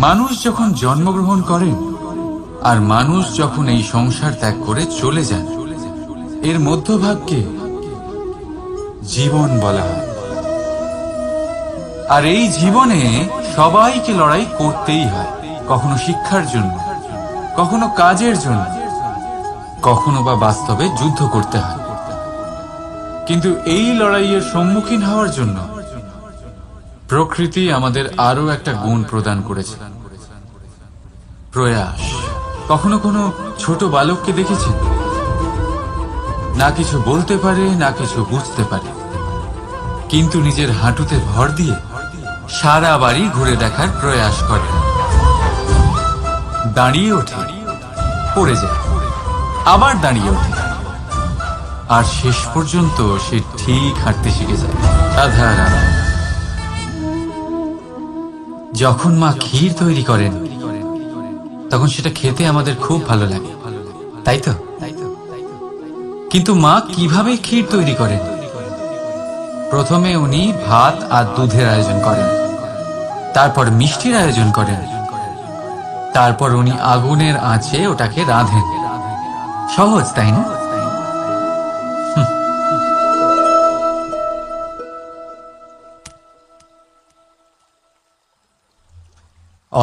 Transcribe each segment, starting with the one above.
মানুষ যখন জন্মগ্রহণ করেন আর মানুষ যখন এই সংসার ত্যাগ করে চলে যান, এর মধ্যভাগকে জীবন বলা হয়। আর এই জীবনে সবাইকে লড়াই করতেই হয়, কখনো শিক্ষার জন্য, কখনো কাজের জন্য, কখনো বা বাস্তবে যুদ্ধ করতে হয়। কিন্তু এই লড়াইয়ের সম্মুখীন হওয়ার জন্য প্রকৃতি আমাদের আরো একটা গুণ প্রদান করেছে, প্রয়াস। কখনো কোনো ছোট বালককে দেখেছেন? না কিছু বলতে পারে, না কিছু বুঝতে পারে, কিন্তু নিজের হাঁটুতে ভর দিয়ে সারা বাড়ি ঘুরে দেখার প্রয়াস করে। দাঁড়িয়ে ওঠে, পড়ে যায়, আবার দাঁড়িয়ে ওঠে, আর শেষ পর্যন্ত সে ঠিক হাঁটতে শিখে যায়। রাধা রাধা। যখন মা ক্ষীর তৈরি করেন তখন সেটা খেতে আমাদের খুব ভালো লাগে, তাই তো? কিন্তু মা কিভাবে ক্ষীর তৈরি করেন? প্রথমে উনি ভাত আর দুধের আয়োজন করেন, তারপর মিষ্টির আয়োজন করেন, তারপর উনি আগুনের আঁচে ওটাকে রাঁধেন। সহজ, তাই না?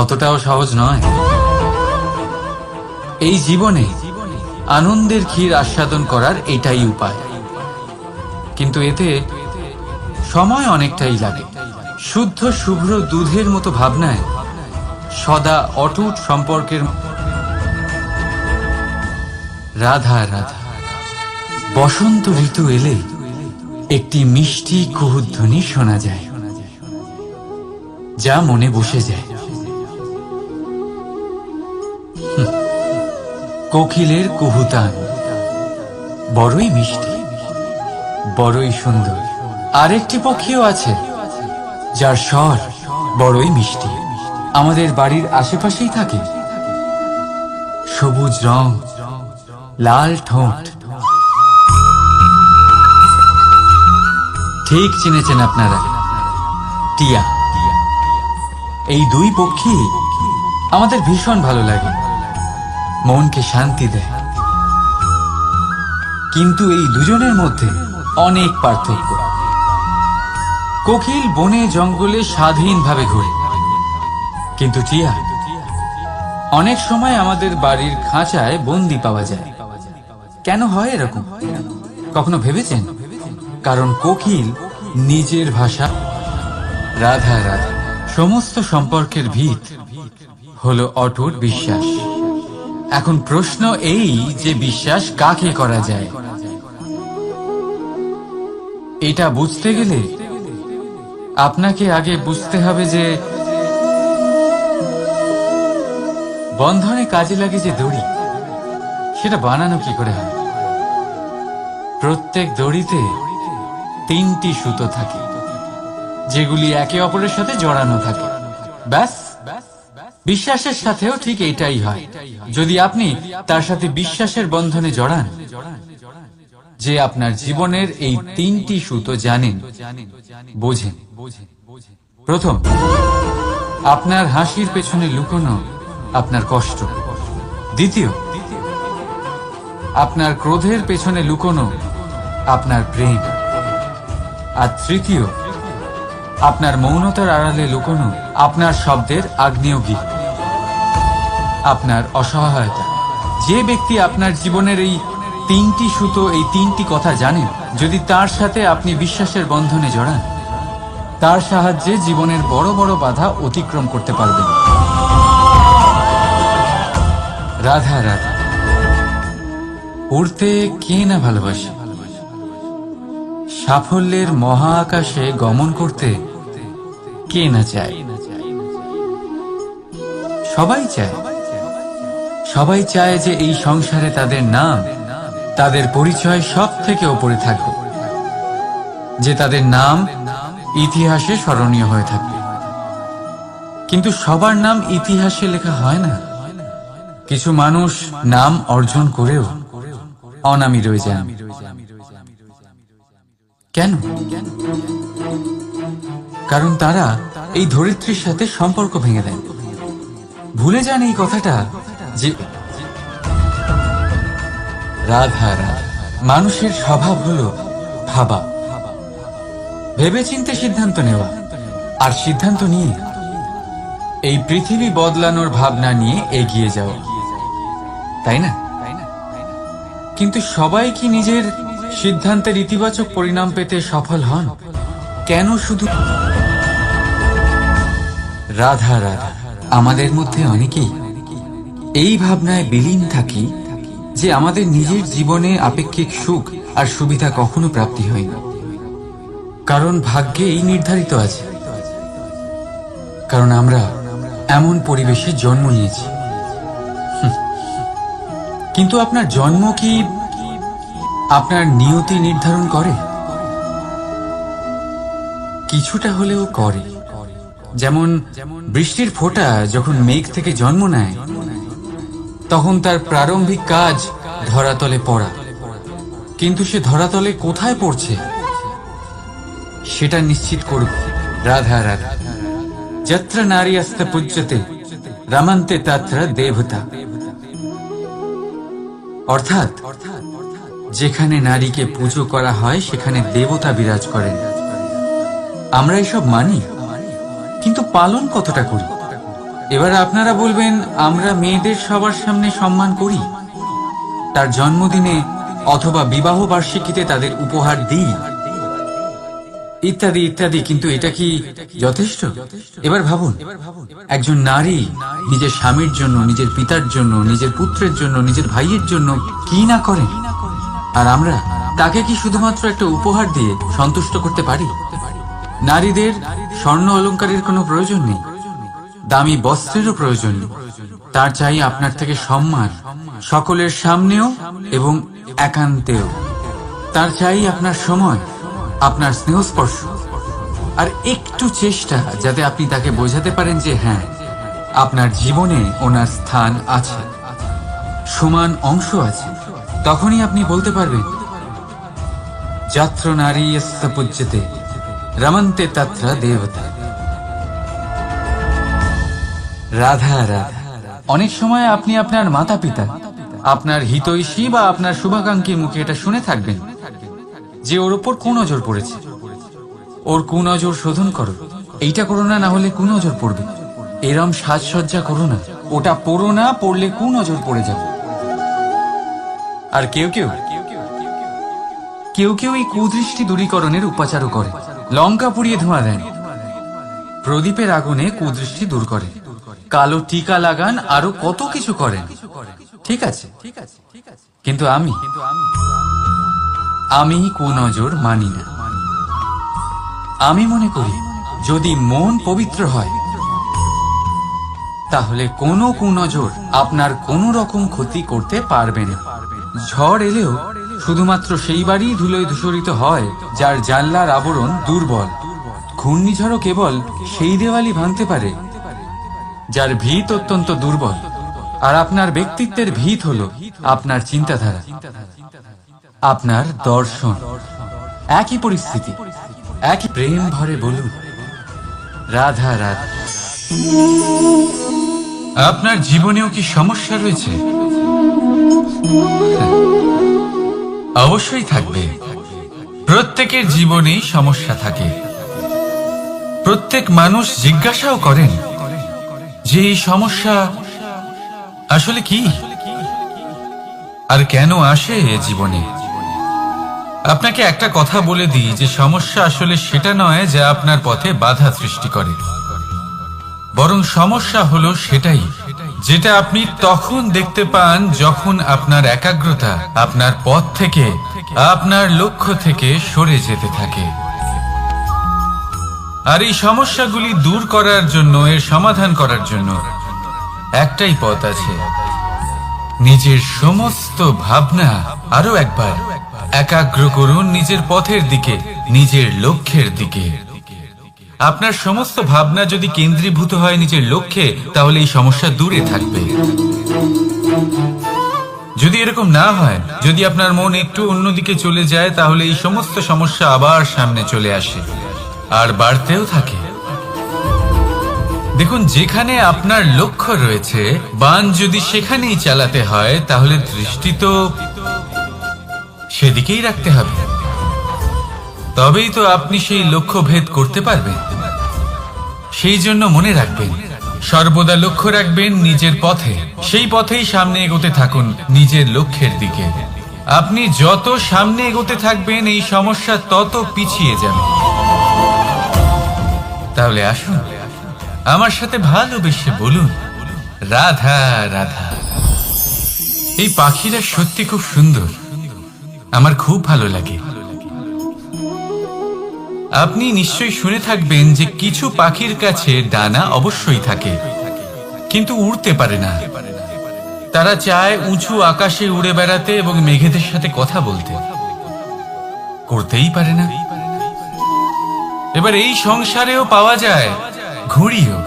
অতটাও সহজ নয়। এই জীবনে আনন্দের ক্ষীর আস্বাদন করার এটাই উপায়, কিন্তু এতে সময় অনেকটাই লাগে। শুদ্ধ শুভ্র দুধের মতো ভাবনায় সদা অটুট সম্পর্কের রাধা রাধা। বসন্ত ঋতু এলে একটি মিষ্টি কুহুধ্বনি শোনা যায়, যা মনে বসে যায়। কোকিলের কুহুতান বড়ই মিষ্টি, বড়ই সুন্দর। আরেকটি পক্ষীও আছে যার স্বর বড়ই মিষ্টি, আমাদের বাড়ির আশেপাশেই থাকে। সবুজ রং, লাল ঠোঁট। ঠিক চিনেছেন আপনারা, টিয়া। এই দুই পক্ষী আমাদের ভীষণ ভালো লাগে, মনকে শান্তি দেয়। কিন্তু এই দুজনের মধ্যে অনেক পার্থক্য। কোকিল বনে জঙ্গলে স্বাধীনভাবে ঘুরে, কিন্তু টিয়া অনেক সময় আমাদের বাড়ির খাঁচায় বন্দি পাওয়া যায়। কেন হয় এরকম? কখনো ভেবেছেন? কারণ কোকিল নিজের ভাষা। রাধা রাধা। সমস্ত সম্পর্কের ভিত হলো অটুট বিশ্বাস। এখন প্রশ্ন এই যে বিশ্বাস কাকে করা যায়? এটা বুঝতে গেলে আপনাকে আগে বুঝতে হবে যে বন্ধনে কাজে লাগে যে দড়ি, সেটা বানানো কি করে হয়। প্রত্যেক দড়িতে 3টি সুতো থাকে, যেগুলি একে অপরের সাথে জড়ানো থাকে। ব্যাস, বিশ্বাসের সাথেও ঠিক এটাই হয়। যদি আপনি তার সাথে বিশ্বাসের বন্ধনে জড়ান যে আপনার জীবনের এই 3টি সুতো জানেন, বোঝেন। প্রথম, আপনার হাসির পেছনে লুকোনো আপনার কষ্ট। দ্বিতীয়, আপনার ক্রোধের পেছনে লুকোনো আপনার প্রেম। আর তৃতীয়, আপনার মৌনতার আড়ালে লুকোনো আপনার শব্দের আগ্নেয়গিরি, আপনার অসহায়তা। যে ব্যক্তি আপনার জীবনের এই 3টি সুতো, এই 3টি কথা জানেন, যদি তার সাথে আপনি বিশ্বাসের বন্ধনে জড়ান, তার সাহায্যে জীবনের বড় বড় বাধা অতিক্রম করতে পারবেন। রাধা রাধা। উড়তে কে না ভালোবাসে? সাফল্যের মহা আকাশে গমন করতে কে না চায়? সবাই চায়। সবাই চায় যে এই সংসারে তাদের নাম, তাদের পরিচয় সব থেকে ওপরে থাকবে, যে তাদের নাম ইতিহাসে স্মরণীয় হয়ে থাকবে। কিন্তু সবার নাম ইতিহাসে লেখা হয় না। কিছু মানুষ নাম অর্জন করেও অনামী রয়ে যান। কেন? কারণ তারা এই ধরিত্রীর সাথে সম্পর্ক ভেঙে দেন। ভুলে যান এই কথাটা যে রাধা রাধা। মানুষের স্বভাব হলো ভাবা, ভেবেচিন্তে সিদ্ধান্ত নেওয়া, আর সিদ্ধান্ত নিয়ে এই পৃথিবী বদলানোর ভাবনা নিয়ে এগিয়ে যাওয়া, তাই না? কিন্তু সবাই কি নিজের সিদ্ধান্তের ইতিবাচক পরিণাম পেতে সফল হন? কেন শুধু রাধা রাধা? আমাদের মধ্যে অনেকেই এই ভাবনায় বিলীন থাকি যে আমাদের নিজের জীবনে আপেক্ষিক সুখ আর সুবিধা কখনো প্রাপ্তি হয় না, কারণ ভাগ্যে এই নির্ধারিত আছে, কারণ আমরা এমন পরিবেশে জন্ম নিয়েছি। কিন্তু আপনার জন্ম কি আপনার নিয়তি নির্ধারণ করে? কিছুটা হলেও করে। যেমন বৃষ্টির ফোঁটা যখন মেঘ থেকে জন্ম নেয়, তখন তার প্রারম্ভিক কাজ ধরাতলে পড়া, কিন্তু সে ধরাতলে কোথায় পড়ছে সেটা নিশ্চিত করবে রাধা রাধা। যত্র নারী আস্তে পূজ্যতে রমন্তে তত্র দেবতা। অর্থাৎ যেখানে নারীকে পুজো করা হয় সেখানে দেবতা বিরাজ করেন। আমরা এসব মানি, কিন্তু পালন কতটা করি? এবার আপনারা বলবেন, আমরা মেয়েদের সবার সামনে সম্মান করি, তার জন্মদিনে অথবা বিবাহ বার্ষিকীতে তাদের উপহার দিই, ইত্যাদি ইত্যাদি, কিন্তু এটা কি যথেষ্ট? এবার ভাবুন, একজন নারী নিজের স্বামীর জন্য, নিজের পিতার জন্য, নিজের পুত্রের জন্য, নিজের ভাইয়ের জন্য কি না করেন, আর আমরা তাকে কি শুধুমাত্র একটা উপহার দিয়ে সন্তুষ্ট করতে পারি? নারীদের স্বর্ণ অলংকারের কোনো প্রয়োজন নেই, দামি বস্ত্রেরও প্রয়োজন নেই, তার চাই আপনার থেকে সম্মান, সকলের সামনেও এবং একান্তেও। তার চাই আপনার সময়, আপনার স্নেহস্পর্শ, আর একটু চেষ্টা যাতে আপনি তাকে বোঝাতে পারেন যে হ্যাঁ, আপনার জীবনে ওনার স্থান আছে, সমান অংশ আছে। তখনই আপনি বলতে পারবেন, যত্র নারী আস্তে পূজ্যতে রমন্তে তত্র দেবতা। রাধা রাধা। অনেক সময় আপনি আপনার মাতা পিতা, আপনার হিতৈষী বা আপনার শুভাকাঙ্ক্ষীর মুখে এটা শুনে থাকবেন যে ওর ওপর কুনজর পড়েছে, ওর কুনজর শোধন করো, এইটা করো না, না হলে কুনজর পড়বে, এরম সাজসজ্জা করো না, ওটা পড়ো না, পড়লে কুনজর পড়ে যাবে। আর কেউ কেউ কেউ কেউ এই কুদৃষ্টি দূরীকরণের উপাচারও করে, লঙ্কা পুড়িয়ে ধোঁয়া দেন, প্রদীপের আগুনে কুদৃষ্টি দূর করে, কালো টিকা লাগান, আরো কত কিছু করেন। ঠিক আছে, কিন্তু আমি কুনজর মানি না। আমি মনে করি যদি মন পবিত্র হয় তাহলে কোনো কুনজর আপনার কোনো রকম ক্ষতি করতে পারবে না। ঝড় এলেও শুধুমাত্র সেই বাড়ি ধুলোয় ধূসরিত হয় যার জানলার আবরণ দুর্বল। ঘূর্ণিঝড়ও কেবল সেই দেওয়ালই ভাঙতে পারে যার ভিত অত্যন্ত দুর্বল। আর আপনার ব্যক্তিত্বের ভিত হলো আপনার চিন্তাধারা, আপনার দর্শন। একই পরিস্থিতি, একই প্রেম ভরে বলুন রাধা রাধা। আপনার জীবনেও কি সমস্যা রয়েছে? অবশ্যই থাকবে। প্রত্যেকের জীবনেই সমস্যা থাকে। প্রত্যেক মানুষ জিজ্ঞাসাও করেন যে এই সমস্যা আসলে কি আর কেন আসে জীবনে। আপনাকে একটা কথা বলে দিই যে সমস্যা আসলে সেটা নয় যা আপনার পথে বাধা সৃষ্টি করে, বরং সমস্যা হলো সেটাই যেটা আপনি তখন দেখতে পান যখন আপনার একাগ্রতা আপনার পথ থেকে, আপনার লক্ষ্য থেকে সরে যেতে থাকে। আর এই সমস্যাগুলি দূর করার জন্য, এর সমাধান করার জন্য একটাই পথ আছে, নিজের সমস্ত ভাবনা আরো একবার একাগ্র করুন নিজের পথের দিকে, নিজের লক্ষ্যের দিকে। আপনার সমস্ত ভাবনা যদি কেন্দ্রীভূত হয় নিজের লক্ষ্যে, তাহলে এই সমস্যা দূরে থাকবে। যদি এরকম না হয়, যদি আপনার মন একটু অন্যদিকে চলে যায়, তাহলে এই সমস্ত সমস্যা আবার সামনে চলে আসে আর বাড়তেও থাকে। দেখুন, যেখানে আপনার লক্ষ্য রয়েছে, বান যদি সেখানেই চালাতে হয়, তাহলে দৃষ্টি তো সেদিকেই রাখতে হবে। তবেই তো আপনি সেই লক্ষ্য ভেদ করতে পারবেন। সেই জন্য মনে রাখবেন, সর্বদা লক্ষ্য রাখবেন নিজের পথে, সেই পথেই সামনে এগোতে থাকুন নিজের লক্ষ্যের দিকে। আপনি যত সামনে এগোতে থাকবেন, এই সমস্যা তত পিছিয়ে যাবে। তাহলে আসুন, আমার সাথে ভালোবেসে বলুন, রাধা রাধা। এই পাখিরা সত্যি খুব সুন্দর, আমার খুব ভালো লাগে। আপনি নিশ্চয়ই শুনে থাকবেন যে কিছু পাখির কাছে ডানা অবশ্যই থাকে, কিন্তু উড়তে পারে না। তারা চায় উঁচু আকাশে উড়ে বেড়াতে এবং মেঘেদের সাথে কথা বলতে, করতেই পারে না। এবার এই সংসারেও পাওয়া যায় ঘুড়িও।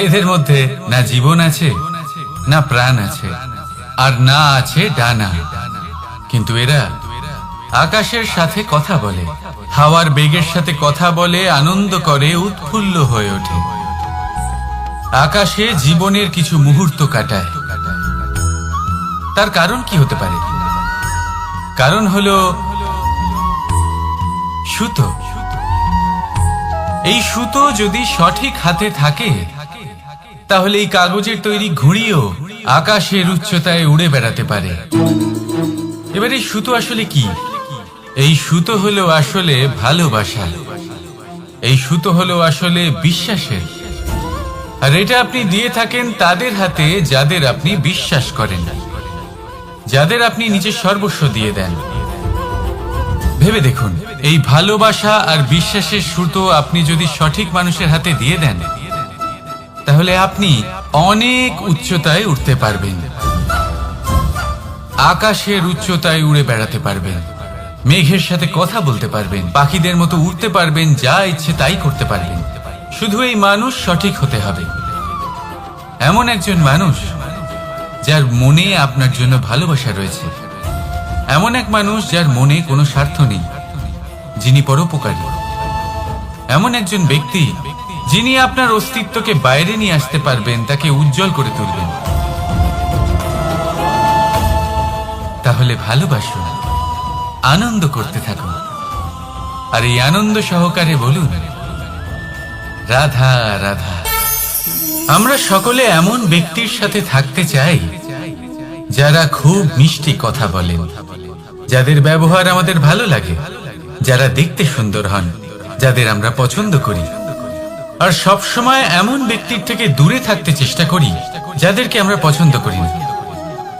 এদের মধ্যে না জীবন আছে, না প্রাণ আছে, আর না আছে ডানা, কিন্তু এরা আকাশের সাথে কথা বলে, হাওয়ার বেগের সাথে কথা বলে, আনন্দ করে, উৎফুল্ল হয়ে ওঠে। আকাশে জীবনের কিছু মুহূর্ত কাটায়। তার কারণ কি হতে পারে? কারণ হলো সুতো। এই সুতো যদি সঠিক হাতে থাকে, তাহলে এই কাগজের তৈরি ঘুড়িও আকাশের উচ্চতায় উড়ে বেড়াতে পারে। এবার এই সুতো আসলে কি? এই সুতো হলো আসলে ভালোবাসা। এই সুতো হলো আসলে বিশ্বাসের। আর এটা আপনি দিয়ে থাকেন তাদের হাতে যাদের আপনি বিশ্বাস করেন, যাদের আপনি নিজের সর্বস্ব দিয়ে দেন। ভেবে দেখুন, এই ভালোবাসা আর বিশ্বাসের সুতো আপনি যদি সঠিক মানুষের হাতে দিয়ে দেন, তাহলে আপনি অনেক উচ্চতায় উঠতে পারবেন, আকাশের উচ্চতায় উড়ে বেড়াতে পারবেন, মেঘের সাথে কথা বলতে পারবেন, পাখিদের মতো উড়তে পারবেন, যা ইচ্ছে তাই করতে পারবেন। শুধু এই মানুষ সঠিক হতে হবে, এমন একজন মানুষ যার মনে আপনার জন্য ভালোবাসা রয়েছে, এমন এক মানুষ যার মনে কোনো স্বার্থ নেই, যিনি পরোপকারী, এমন একজন ব্যক্তি যিনি আপনার অস্তিত্বকে বাইরে নিয়ে আসতে পারবেন, তাকে উজ্জ্বল করে তুলবেন। তাহলে ভালোবাসুন, আনন্দ করতে থাকুন, আর এই আনন্দ সহকারে বলুন, রাধা রাধা। আমরা সকলে এমন ব্যক্তির সাথে থাকতে চাই যারা খুব মিষ্টি কথা বলেন, যাদের ব্যবহার আমাদের ভালো লাগে, যারা দেখতে সুন্দর হন, যাদের আমরা পছন্দ করি। আর সব সময় এমন ব্যক্তির থেকে দূরে থাকতে চেষ্টা করি যাদেরকে আমরা পছন্দ করি না,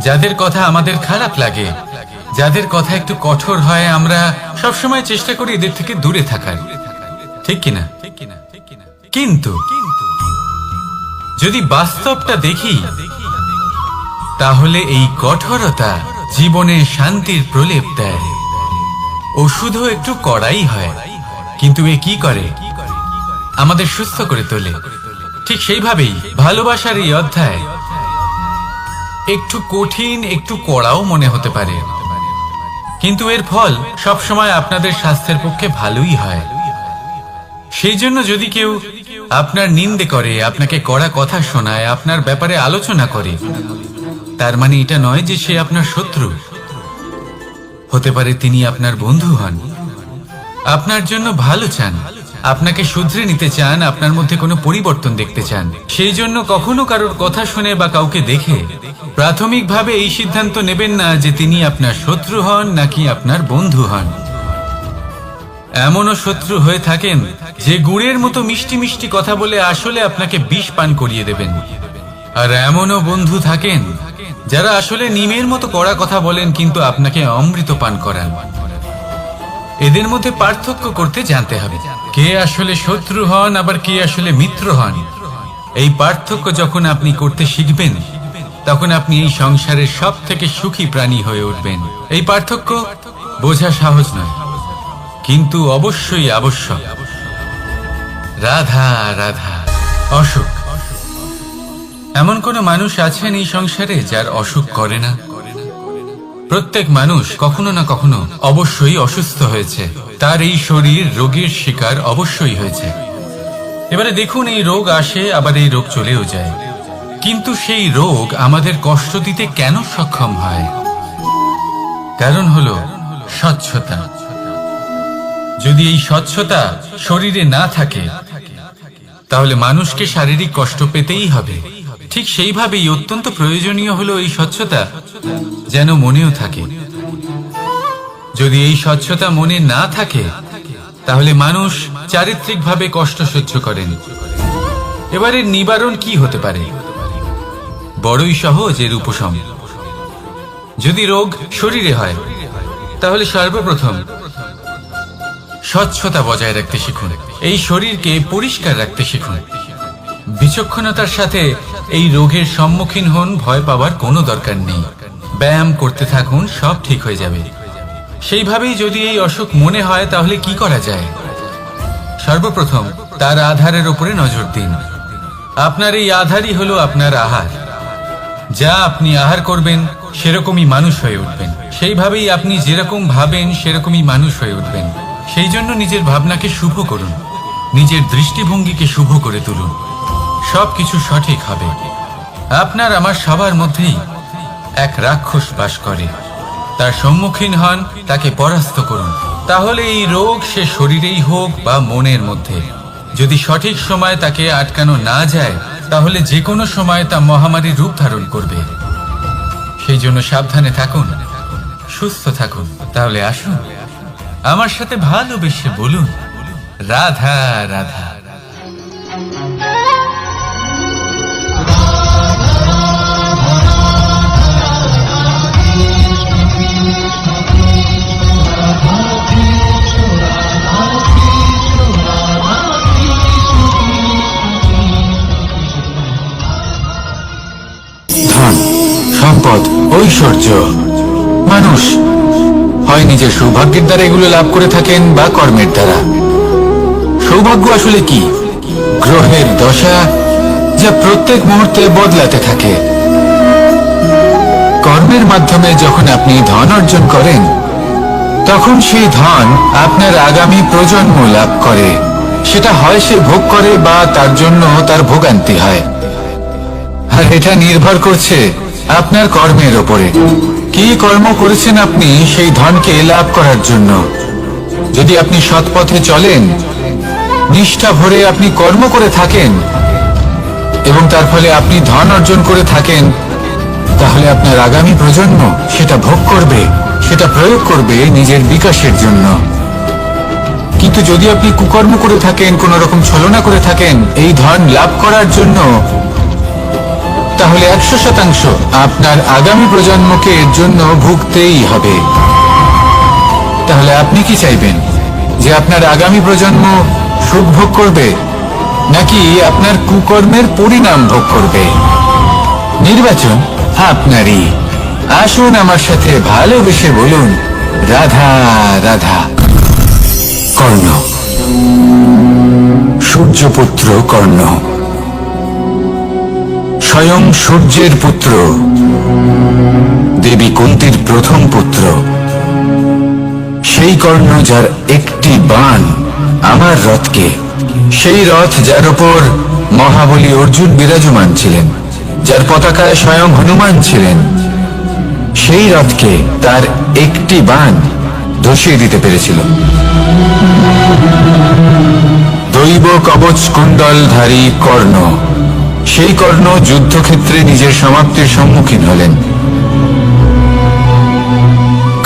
যাদের কথা আমাদের খারাপ লাগে, যাদের কথা একটু কঠোর হয়। আমরা সব সময় চেষ্টা করি এদের থেকে দূরে থাকার, ঠিক কিনা? কিন্তু যদি বাস্তবটা দেখি, তাহলে এই কঠোরতা জীবনে শান্তির প্রলেপ দেয়। ওষুধও একটু কড়াই হয়, কিন্তু এ কি করে? আমাদের সুস্থ করে তোলে। ঠিক সেইভাবেই ভালোবাসার এই অধ্যায় একটু কঠিন, একটু কড়াও মনে হতে পারে, কিন্তু এর ফল সবসময় আপনাদের স্বাস্থ্যের পক্ষে ভালোই হয়। সেই জন্য যদি কেউ আপনার নিন্দে করে, আপনাকে কড়া কথা শোনায়, আপনার ব্যাপারে আলোচনা করে, তার মানে এটা নয় যে সে আপনার শত্রু। হতে পারে তিনি আপনার বন্ধু হন, আপনার জন্য ভালো চান, আপনাকে শুধরে নিতে চান, আপনার মধ্যে কোনো পরিবর্তন দেখতে চান। সেই জন্য কখনো কারোর কথা শুনে বা কাউকে দেখে প্রাথমিকভাবে এই সিদ্ধান্ত নেবেন না যে তিনি আপনার শত্রু হন নাকি আপনার বন্ধু হন। এমনও শত্রু হয়ে থাকেন যে গুড়ের মতো মিষ্টি মিষ্টি কথা বলে আসলে আপনাকে বিষ পান করিয়ে দেবেন। আর এমনও বন্ধু থাকেন যারা আসলে নিমের মতো কড়া কথা বলেন, কিন্তু আপনাকে অমৃত পান করান। এদের মধ্যে পার্থক্য করতে জানতে হবে, কে আসলে শত্রু হন আবার কে আসলে মিত্র হন। এই পার্থক্য যখন আপনি করতে শিখবেন, তখন আপনি এই সংসারের সব থেকে সুখী প্রাণী হয়ে উঠবেন। এই পার্থক্য বোঝা সহজ নয়, কিন্তু অবশ্যই আবশ্যক। রাধা রাধা। অসুখ। এমন কোন মানুষ আছেন এই সংসারে যার অসুখ করে না? প্রত্যেক মানুষ কখনো না কখনো অবশ্যই অসুস্থ হয়েছে, তার এই শরীর রোগের শিকার অবশ্যই হয়েছে। এবারে দেখুন, এই রোগ আসে, আবার এই রোগ চলেও যায়, কিন্তু সেই রোগ আমাদের কষ্ট দিতে কেন সক্ষম হয়? কারণ হলো স্বচ্ছতা। যদি এই স্বচ্ছতা শরীরে না থাকে, তাহলে মানুষকে শারীরিক কষ্ট পেতেই হবে। ঠিক সেইভাবেই অত্যন্ত প্রয়োজনীয় হলো এই স্বচ্ছতা যেন মনেও থাকে। যদি এই স্বচ্ছতা মনে না থাকে, তাহলে মানুষ চারিত্রিকভাবে কষ্ট সহ্য করেন। এবারে নিবারণ কি হতে পারে? বড়ই সহজ এর উপশম। যদি রোগ শরীরে হয়, তাহলে সর্বপ্রথম স্বচ্ছতা বজায় রাখতে শিখুন। এই শরীরকে পরিষ্কার রাখতে শিখুন। বিচক্ষণতার সাথে এই রোগের সম্মুখীন হন। ভয় পাওয়ার কোনো দরকার নেই। ব্যায়াম করতে থাকুন, সব ঠিক হয়ে যাবে। সেইভাবেই যদি এই অসুখ মনে হয়, তাহলে কি করা যায়? সর্বপ্রথম তার আধারের উপরে নজর দিন। আপনার এই আধারই হলো আপনার আহার। যা আপনি আহার করবেন, সেরকমই মানুষ হয়ে উঠবেন। সেইভাবেই আপনি যেরকম ভাবেন, সেরকমই মানুষ হয়ে উঠবেন। সেই জন্য নিজের ভাবনাকে শুভ করুন, নিজের দৃষ্টিভঙ্গিকে শুভ করে তুলুন। সবকিছু সঠিক হবে। আপনার আমার সবার মধ্যেই এক রাক্ষস বাস করে। তার সম্মুখীন হন, তাকে পরাস্ত করুন। তাহলে এই রোগ সে শরীরেই হোক বা মনের মধ্যে, যদি সঠিক সময় তাকে আটকানো না যায়, তাহলে যে কোনো সময় তা মহামারীর রূপ ধারণ করবে। সেই জন্য সাবধানে থাকুন, সুস্থ থাকুন। তাহলে আসুন, আমার সাথে ভালোবেসে বলুন, রাধা রাধা। ধন, সম্পদ, ঐশ্বর্য, মানুষ হয় নিজের সৌভাগ্যের দ্বারা এগুলো লাভ করে থাকেন বা কর্মের দ্বারা। সৌভাগ্য আসলে কি? গ্রহের দশা, যা প্রত্যেক মুহূর্তে বদলাতে থাকে। কর্মের মাধ্যমে যখন আপনি ধন অর্জন করেন, তখন সেই ধন আপনার আগামী প্রজন্ম লাভ করে। সেটা হয় সে ভোগ করে বা তার জন্য তার ভোগান্তি হয়। আর এটা নির্ভর করছে আপনার কর্মের ওপরে। কি কর্ম করেছেন আপনি সেই ধনকে লাভ করার জন্য? যদি আপনি সৎ পথে চলেন, নিষ্ঠা ভরে আপনি কর্ম করে থাকেন এবং তার ফলে আপনি ধন অর্জন করে থাকেন, তাহলে আপনার আগামী প্রজন্ম সেটা ভোগ করবে, সেটা প্রয়োগ করবে নিজের বিকাশের জন্য। কিন্তু যদি আপনি কুকর্ম করে থাকেন, কোন রকম ছলনা করে থাকেন এই ধন লাভ করার জন্য, তাহলে 100% আপনার আগামী প্রজন্মকে এর জন্য ভুগতেই হবে। তাহলে আপনি কি চাইবেন? যে আপনার আগামী প্রজন্ম সুখ ভোগ করবে, নাকি আপনার কুকর্মের পরিণাম ভোগ করবে? নির্বাচন আপনারই। আসুন আমার সাথে ভালোবেসে বলুন, রাধা রাধা। কর্ণ, সূর্যপুত্র কর্ণ, স্বয়ং সূর্যের পুত্র, দেবী কুন্তীর প্রথম পুত্র। সেই কর্ণ যার একটি বাণ আমার রথকে, সেই রথ যার উপর মহাবলী অর্জুন বিরাজমান ছিলেন, যার পতাকায় স্বয়ং হনুমান ছিলেন, সেই রথকে তার একটি বাণ ধসিয়ে দিতে পেরেছিল। দৈব কবচ কুণ্ডলধারী কর্ণ, সেই কর্ণ যুদ্ধক্ষেত্রে নিজের সমাপ্তির সম্মুখীন হলেন।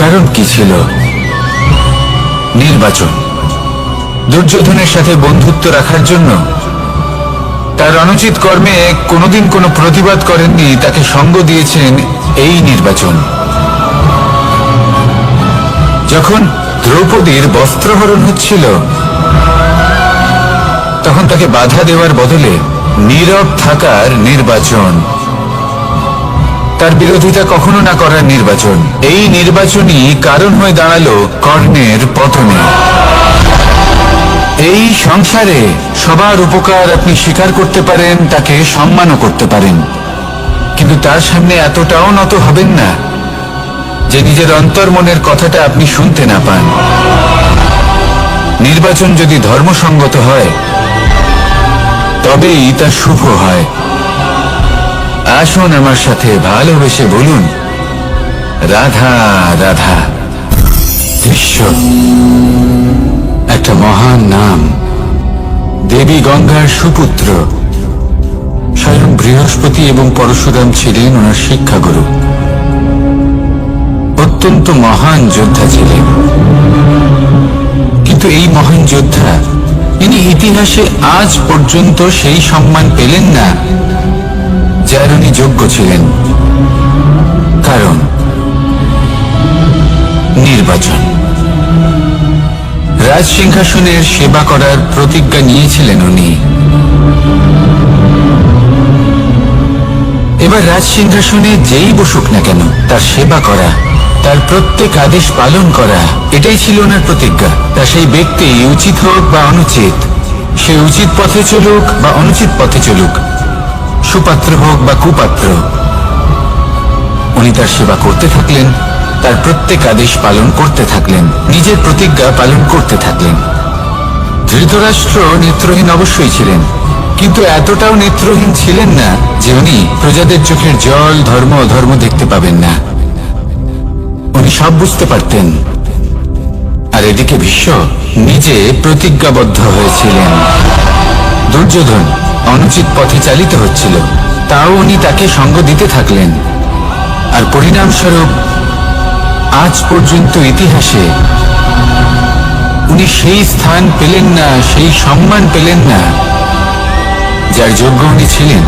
কারণ কি ছিল? নির্বাচন। দুর্যোধনের সাথে বন্ধুত্ব রাখার জন্য তার অনুচিত কর্মে কোনোদিন কোনো প্রতিবাদ করেননি, তাকে সঙ্গ দিয়েছেন এই নির্বাচন। যখন দ্রৌপদীর বস্ত্রহরণ হচ্ছিল, তখন তাকে বাধা দেওয়ার বদলে নীরব থাকার নির্বাচন, তার বিরোধিতা কখনো না করার নির্বাচন। এই নির্বাচনই কারণ হয়ে দাঁড়ালো কর্ণের পতনে। এই সংসারে সবার উপকার আপনি স্বীকার করতে পারেন, তাকে সম্মানও করতে পারেন, কিন্তু তার সামনে এতটাও নত হবেন না যে নিজের অন্তর্মনের কথাটা আপনি শুনতে না পান। নির্বাচন যদি ধর্মসঙ্গত হয়, তবেই তা শুভ হয়। আসুন আমার সাথে ভালোবেসে বলুন, রাধা রাধা। বিশ্ব একটা মহান নাম, দেবী গঙ্গার সুপুত্র। স্বয়ং বৃহস্পতি এবং পরশুরাম ছিলেন ওনার শিক্ষাগুরু। অত্যন্ত মহান যোদ্ধা ছিলেন, কিন্তু এই মহান যোদ্ধা ইনি ইতিহাসে আজ পর্যন্ত সেই সম্মান পেলেন না যার উনি যোগ্য ছিলেন। কারণ নির্বাচন। রাজ সিংহাসনের সেবা করার প্রতিজ্ঞা নিয়েছিলেন উনি। এবার রাজ সিংহাসনে যেই বসুক না কেন তার সেবা করা, তার প্রত্যেক আদেশ পালন করা, এটাই ছিল ওনার প্রতিজ্ঞা। তা সেই ব্যক্তি উচিত হোক বা অনুচিত, সে উচিত পথে চলুক বা অনুচিত পথে চলুক, সুপাত্র হোক বা কুপাত্র, উনি তার সেবা করতে থাকলেন, তার প্রত্যেক আদেশ পালন করতে থাকলেন, নিজের প্রতিজ্ঞা পালন করতে থাকলেন। ধৃতরাষ্ট্র নেত্রহীন অবশ্যই ছিলেন, কিন্তু এতটাও নেত্রহীন ছিলেন না যে উনি প্রজাদের চোখের জল, ধর্ম অধর্ম দেখতে পাবেন না। উনি সব বুঝতে পারতেন। আর এদিকে ভীষ্ম নিজে প্রতিজ্ঞাবদ্ধ হয়েছিলেন। দুর্যোধন অনুচিত পথে চালিত হচ্ছিল, তাও উনি তাকে সঙ্গ দিতে থাকলেন। আর পরিণামস্বরূপ আজ পর্যন্ত ইতিহাসে উনি সেই স্থান পেলেন না, সেই সম্মান পেলেন না যার যোগ্য উনি ছিলেন।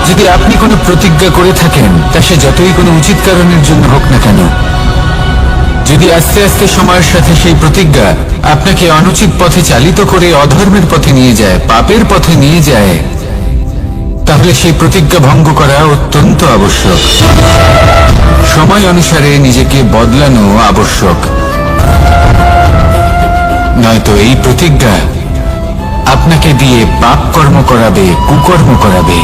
যদি আপনি কোনো প্রতিজ্ঞা করে থাকেন, তা সে যতই কোনো উচিত কারণের জন্য হোক না কেন, যদি আস্তে আস্তে সময়ের সাথে সেই প্রতিজ্ঞা আপনাকে অনুচিত পথে চালিত করে অধর্মের পথে নিয়ে যায়, পাপের পথে নিয়ে যায়, তাহলে সেই প্রতিজ্ঞা ভঙ্গ করা অত্যন্ত আবশ্যক। সময় অনুসারে নিজেকে বদলানো আবশ্যক, নয়তো এই প্রতিজ্ঞা আপনাকে দিয়ে পাপ কর্ম করাবে, কুকর্ম করাবে,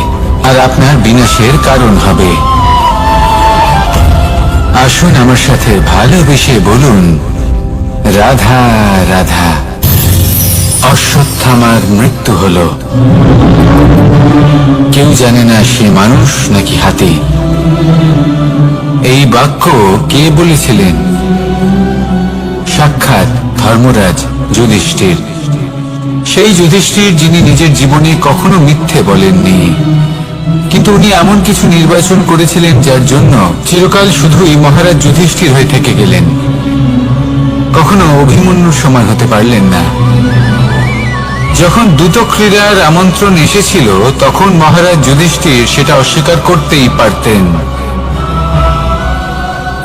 আর আপনার বিনাশের কারণ হবে। আসুন আমার সাথে ভালোবেসে বলুন, রাধা রাধা। অশ্বত্থামার মৃত্যু হলো। কেউ জানে না সে মানুষ নাকি হাতি। এই বাক্য কে বলেছিলেন? সাক্ষাৎ ধর্মরাজ যুধিষ্ঠির। সেই যুধিষ্ঠির যিনি নিজের জীবনে কখনো মিথ্যে বলেননি, কিন্তু উনি এমন কিছু নির্বাচন করেছিলেন যার জন্য চিরকাল শুধুই মহারাজ যুধিষ্ঠির হয়ে থেকে গেলেন, কখনো অভিমন্যুর সমান হতে পারলেন না। যখন দ্রুত ক্রীড়ার আমন্ত্রণ এসেছিল, তখন মহারাজ যুধিষ্ঠির সেটা অস্বীকার করতেই পারতেন,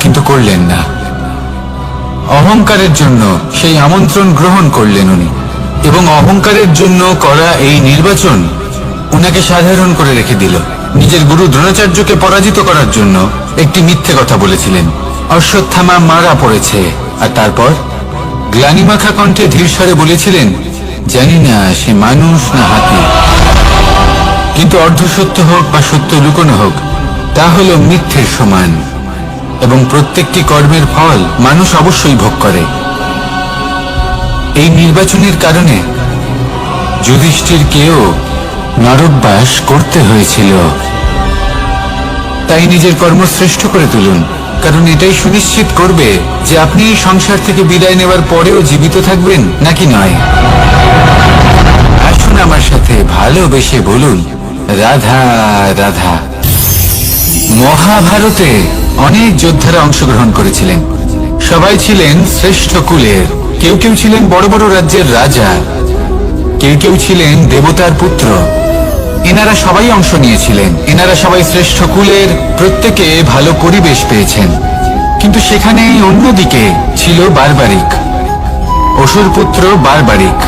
কিন্তু করলেন না। অহংকারের জন্য সেই আমন্ত্রণ গ্রহণ করলেন উনি, এবং অহংকারের জন্য করা এই নির্বাচন উনাকে সাধারণ করে রেখে দিল। নিজের গুরু দ্রোণাচার্যকে পরাজিত করার জন্য একটি মিথ্যে কথা বলেছিলেন। অশ্বত্থামা মারা পড়েছে, আর তারপর গ্লানিমাখা কণ্ঠে ধীরস্বরে বলেছিলেন, জানি না সে মানুষ না হাতি। কিন্তু অর্ধসত্য হোক বা সত্য লুকোনো হোক, তা হলো মিথ্যের সমান, এবং প্রত্যেকটি কর্মের ফল মানুষ অবশ্যই ভোগ করে। এই নির্বাচনের কারণে যুধিষ্ঠিরকেও নরকবাস করতে হয়েছিল। তাই নিজের কর্ম শ্রেষ্ঠ করে তুলুন, কারণ এটাই সুনিশ্চিত করবে যে আপনি এই সংসার থেকে বিদায় নেওয়ার পরেও জীবিত থাকবেন নাকি নয়। আসুন আমার সাথে ভালোবেসে বলুন, রাধা রাধা। মহাভারতে অনেক যোদ্ধারা অংশগ্রহণ করেছিলেন। সবাই ছিলেন শ্রেষ্ঠ কুলের। কেউ কেউ ছিলেন বড় বড় রাজ্যের রাজা, কেউ কেউ ছিলেন দেবতার পুত্র। এনারা সবাই অংশ নিয়েছিলেন। এনারা সবাই শ্রেষ্ঠ কুলের, প্রত্যেকে ভালো পরিবেশ পেয়েছেন। কিন্তু সেখানে অন্যদিকে ছিল বারবারিক, অসুরপুত্র বারবারিক।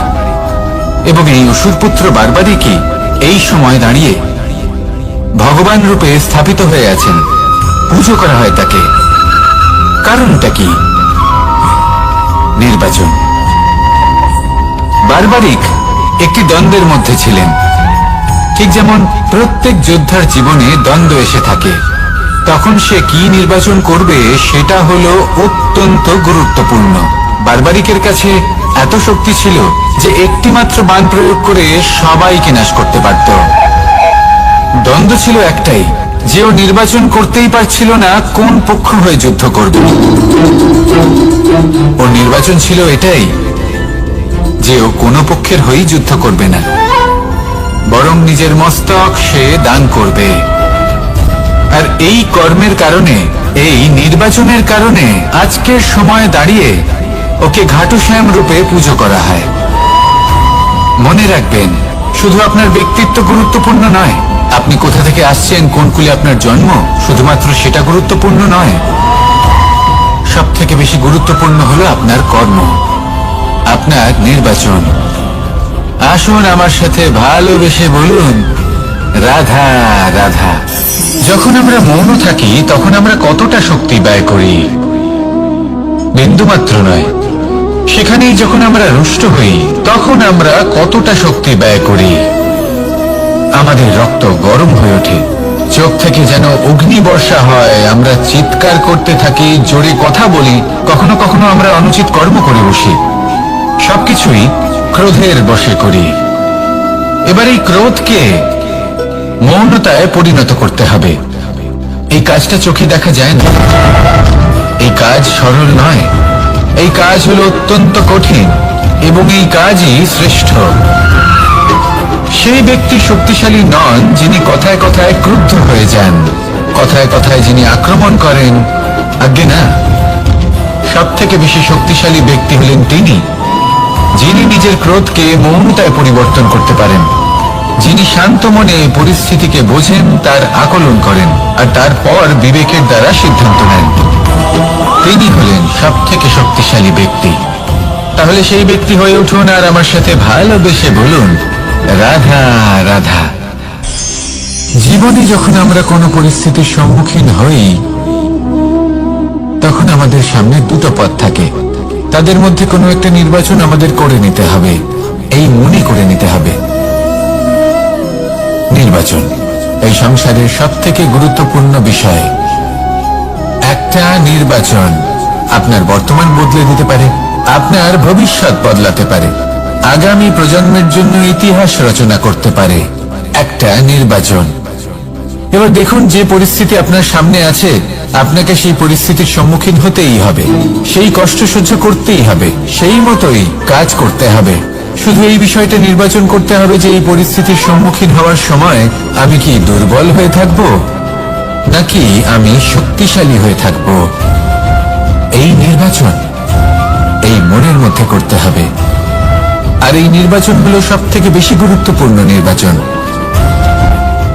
এবং এই অসুরপুত্র বারবারিকই এই সময় দাঁড়িয়ে ভগবান রূপে স্থাপিত হয়ে আছেন। পুজো করা হয় তাকে। কারণটা কি? নির্বাচন। বারবারিক একটি দ্বন্দ্বের মধ্যে ছিলেন। ঠিক যেমন প্রত্যেক যোদ্ধার জীবনে দ্বন্দ্ব এসে থাকে, তখন সে কি নির্বাচন করবে সেটা হলো অত্যন্ত গুরুত্বপূর্ণ। বারবারিকের কাছে এত শক্তি ছিল যে একটি মাত্র বাণ প্রয়োগ করে সবাইকে নাশ করতে পারত। দ্বন্দ্ব ছিল একটাই, যে ও নির্বাচন করতেই পারছিল না কোন পক্ষ হয়ে যুদ্ধ করবে। ওর নির্বাচন ছিল এটাই যে ও কোনো পক্ষের হয়েই যুদ্ধ করবে না, বরং নিজের মস্তক সে দান করবে। আর এই কর্মের কারণে, এই নির্বাচনের কারণে আজকের সময়ে দাঁড়িয়ে ওকে ঘাটুশ্যাম রূপে পুজো করা হয়। মনে রাখবেন, শুধু আপনার ব্যক্তিত্ব গুরুত্বপূর্ণ নয়, আপনি কোথা থেকে আসছেন, কোন কুলে আপনার জন্ম, শুধুমাত্র সেটা গুরুত্বপূর্ণ নয়। সব থেকে বেশি গুরুত্বপূর্ণ হলো আপনার কর্ম, আপনার নির্বাচন। আসুন আমার সাথে ভালোবেসে বলুন, রাধা রাধা। যখন আমরা মৌন থাকি তখন আমরা কতটা শক্তি ব্যয় করি, বিন্দুমাত্র নয়। সেখানেই যখন আমরা রুষ্ট হই তখন আমরা কতটা শক্তি ব্যয় করি। আমাদের রক্ত গরম হয়ে ওঠে, চোখ থেকে যেন অগ্নি বর্ষা হয়, আমরা চিৎকার করতে থাকি, জোরে কথা বলি, কখনো কখনো আমরা অনুচিত কর্ম করে বসি। সবকিছুই ক্রোধের বশে করি। এবার এই ক্রোধকে মৌনতায় পরিণত করতে হবে। এই কাজটা চোখে দেখা যায় না, এই কাজ সরল নয়, এই কাজ হলো অত্যন্ত কঠিন এবং এই কাজই শ্রেষ্ঠ। সেই ব্যক্তি শক্তিশালী নন যিনি কথায় কথায় ক্রুদ্ধ হয়ে যান, কথায় কথায় যিনি আক্রমণ করেন। আজ্ঞে না, সব থেকে বেশি শক্তিশালী ব্যক্তি হলেন তিনি যিনি নিজের ক্রোধকে মৌনতায় পরিবর্তন করতে পারেন, যিনি শান্ত মনে পরিস্থিতিকে বোঝেন, তার আকলন করেন আর তারপর বিবেকের দ্বারা সিদ্ধান্ত নেন। তিনি হলেন সব থেকে শক্তিশালী ব্যক্তি। তাহলে সেই ব্যক্তি হয়ে উঠুন আর আমার সাথে ভালোবেসে বলুন, রাধা রাধা। জীবনে যখন আমরা কোনো পরিস্থিতির সম্মুখীন হই তখন আমাদের সামনে দুটো পথ থাকে, তাদের মধ্যে কোনো একটা নির্বাচন আমাদের করে নিতে হবে, এই মনে করে নিতে হবে। নির্বাচন এই সংসারের সব থেকে গুরুত্বপূর্ণ বিষয়। একটা নির্বাচন আপনার বর্তমান বদলে দিতে পারে, আপনার ভবিষ্যৎ বদলাতে পারে, আগামী প্রজন্মের জন্য ইতিহাস রচনা করতে পারে। একটা নির্বাচন। এবার দেখুন, যে পরিস্থিতি আপনার সামনে আছে, আপনাকে সেই পরিস্থিতির সম্মুখীন হতেই হবে, সেই কষ্ট সহ্য করতেই হবে, সেই মতোই কাজ করতে হবে। শুধু এই বিষয়টা নির্বাচন করতে হবে যে এই পরিস্থিতির সম্মুখীন হওয়ার সময় আমি কি দুর্বল হয়ে থাকব নাকি আমি শক্তিশালী হয়ে থাকব। এই নির্বাচন এই মনের মধ্যে করতে হবে। আর এই নির্বাচন হলো সব থেকে বেশি গুরুত্বপূর্ণ নির্বাচন।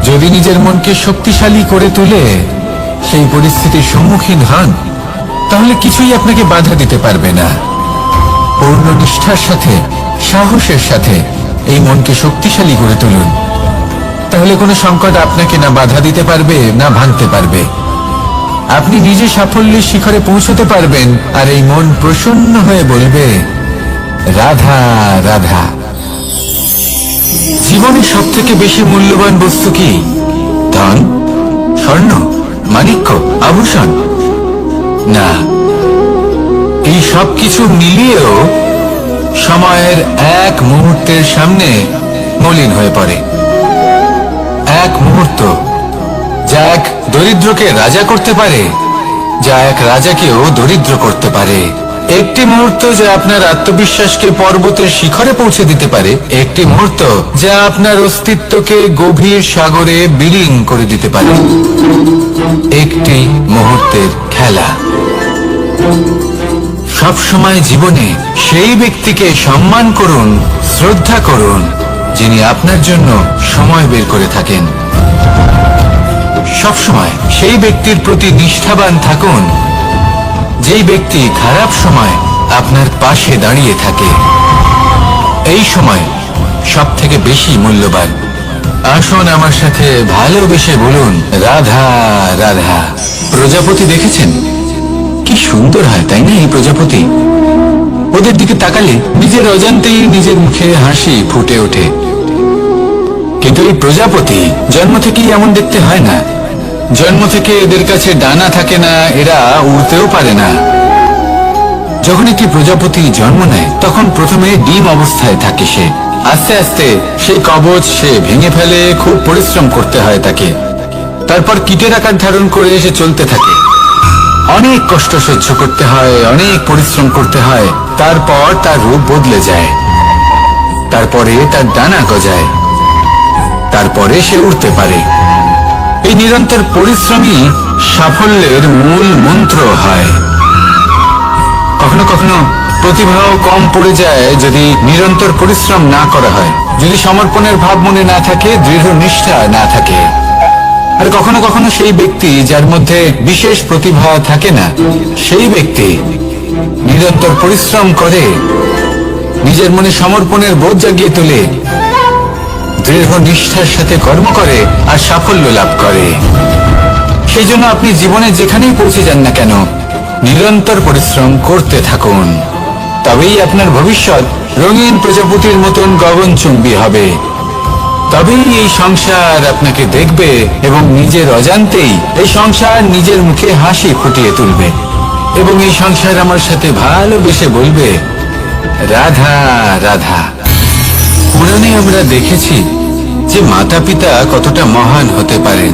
যদি নিজের মনকে শক্তিশালী করে তুলে সেই পরিস্থিতির সম্মুখীন হন, তাহলে কিছুই আপনাকে বাধা দিতে পারবে না। পূর্ণ নিষ্ঠার সাথে, সাহসের সাথে এই মনকে শক্তিশালী করে তুলুন, তাহলে কোনো সংকট আপনাকে না বাধা দিতে পারবে না ভাঙতে পারবে। আপনি নিজে সাফল্যের শিখরে পৌঁছতে পারবেন আর এই মন প্রসন্ন হয়ে বলবে, রাধা রাধা। জীবনে সব থেকে বেশি মূল্যবান বস্তু কি? ধন, স্বর্ণ, মাণিক্য, আভূষণ? না, এই সব কিছু মিলিয়েও সময়ের এক মুহূর্তের সামনে মলিন হয়ে পড়ে। এক মুহূর্ত যা এক দরিদ্রকে রাজা করতে পারে, যা এক রাজাকেও দরিদ্র করতে পারে। একটি মুহূর্ত যা আপনার আত্মবিশ্বাসকে পর্বতের শিখরে পৌঁছে দিতে পারে, একটি মুহূর্ত যা আপনার অস্তিত্বকে গভীর সাগরে বিলীন করে দিতে পারে। একটি মুহূর্তের খেলা। সব সময় জীবনে সেই ব্যক্তিকে সম্মান করুন, শ্রদ্ধা করুন, যিনি আপনার জন্য সময় বের করে থাকেন। সব সময় সেই ব্যক্তির প্রতি নিষ্ঠাবান থাকুন, যেই ব্যক্তি খারাপ সময় আপনার পাশে দাঁড়িয়ে থাকে। এই সময় সব থেকে বেশি মূল্যবান। আসুন আমার সাথে ভালোবেসে বলুন, রাধা রাধা। প্রজাপতি দেখেছেন? কি সুন্দর হয়, তাই না? এই প্রজাপতি, ওদের দিকে তাকালে নিজের অজান্তেই নিজের মুখে হাসি ফুটে ওঠে। কিন্তু এই প্রজাপতি জন্ম থেকেই এমন দেখতে হয় না। জন্ম থেকে এদের কাছে ডানা থাকে না, এরা উড়তেও পারে না। যখন একটি প্রজাপতি জন্ম নেয় তখন প্রথমে ডিম অবস্থায় থাকে সে। আস্তে আস্তে সেই কবচ সে ভেঙে ফেলে, খুব পরিশ্রম করতে হয় তাকে। তারপর কীটের আকার ধারণ করে সে চলতে থাকে, অনেক কষ্ট সহ্য করতে হয়, অনেক পরিশ্রম করতে হয়। তারপর তার রূপ বদলে যায়, তারপরে তার ডানা গজায়, তারপরে সে উড়তে পারে। এই নিরন্তর পরিশ্রমই সাফল্যের মূল মন্ত্র হয়। কখনো কখনো প্রতিভাও কম পড়ে যায় যদি নিরন্তর পরিশ্রম না করা হয়, যদি সমর্পণের ভাব মনে না থাকে, দৃঢ় নিষ্ঠা না থাকে। আর কখনো কখনো সেই ব্যক্তি যার মধ্যে বিশেষ প্রতিভা থাকে না, সেই ব্যক্তি নিরন্তর পরিশ্রম করে, নিজের মনে সমর্পণের বোধ জাগিয়ে তোলে, দৃঢ় নিষ্ঠার সাথে কর্ম করে আর সাফল্য লাভ করে। সেই জন্য আপনি জীবনে যেখানেই পৌঁছে যান না কেন, নিরন্তর পরিশ্রম করতে থাকুন। তবেই আপনার ভবিষ্যৎ রঙিন প্রজাপতির মতন গগনচুম্বী হবে। তবেই এই সংসার আপনাকে দেখবে এবং নিজের অজান্তেই এই সংসার নিজের মুখে হাসি ফুটিয়ে তুলবে এবং এই সংসার আমার সাথে ভালোবেসে বলবে, রাধা রাধা। পুরাণে আমরা দেখেছি যে মাতা পিতা কতটা মহান হতে পারেন,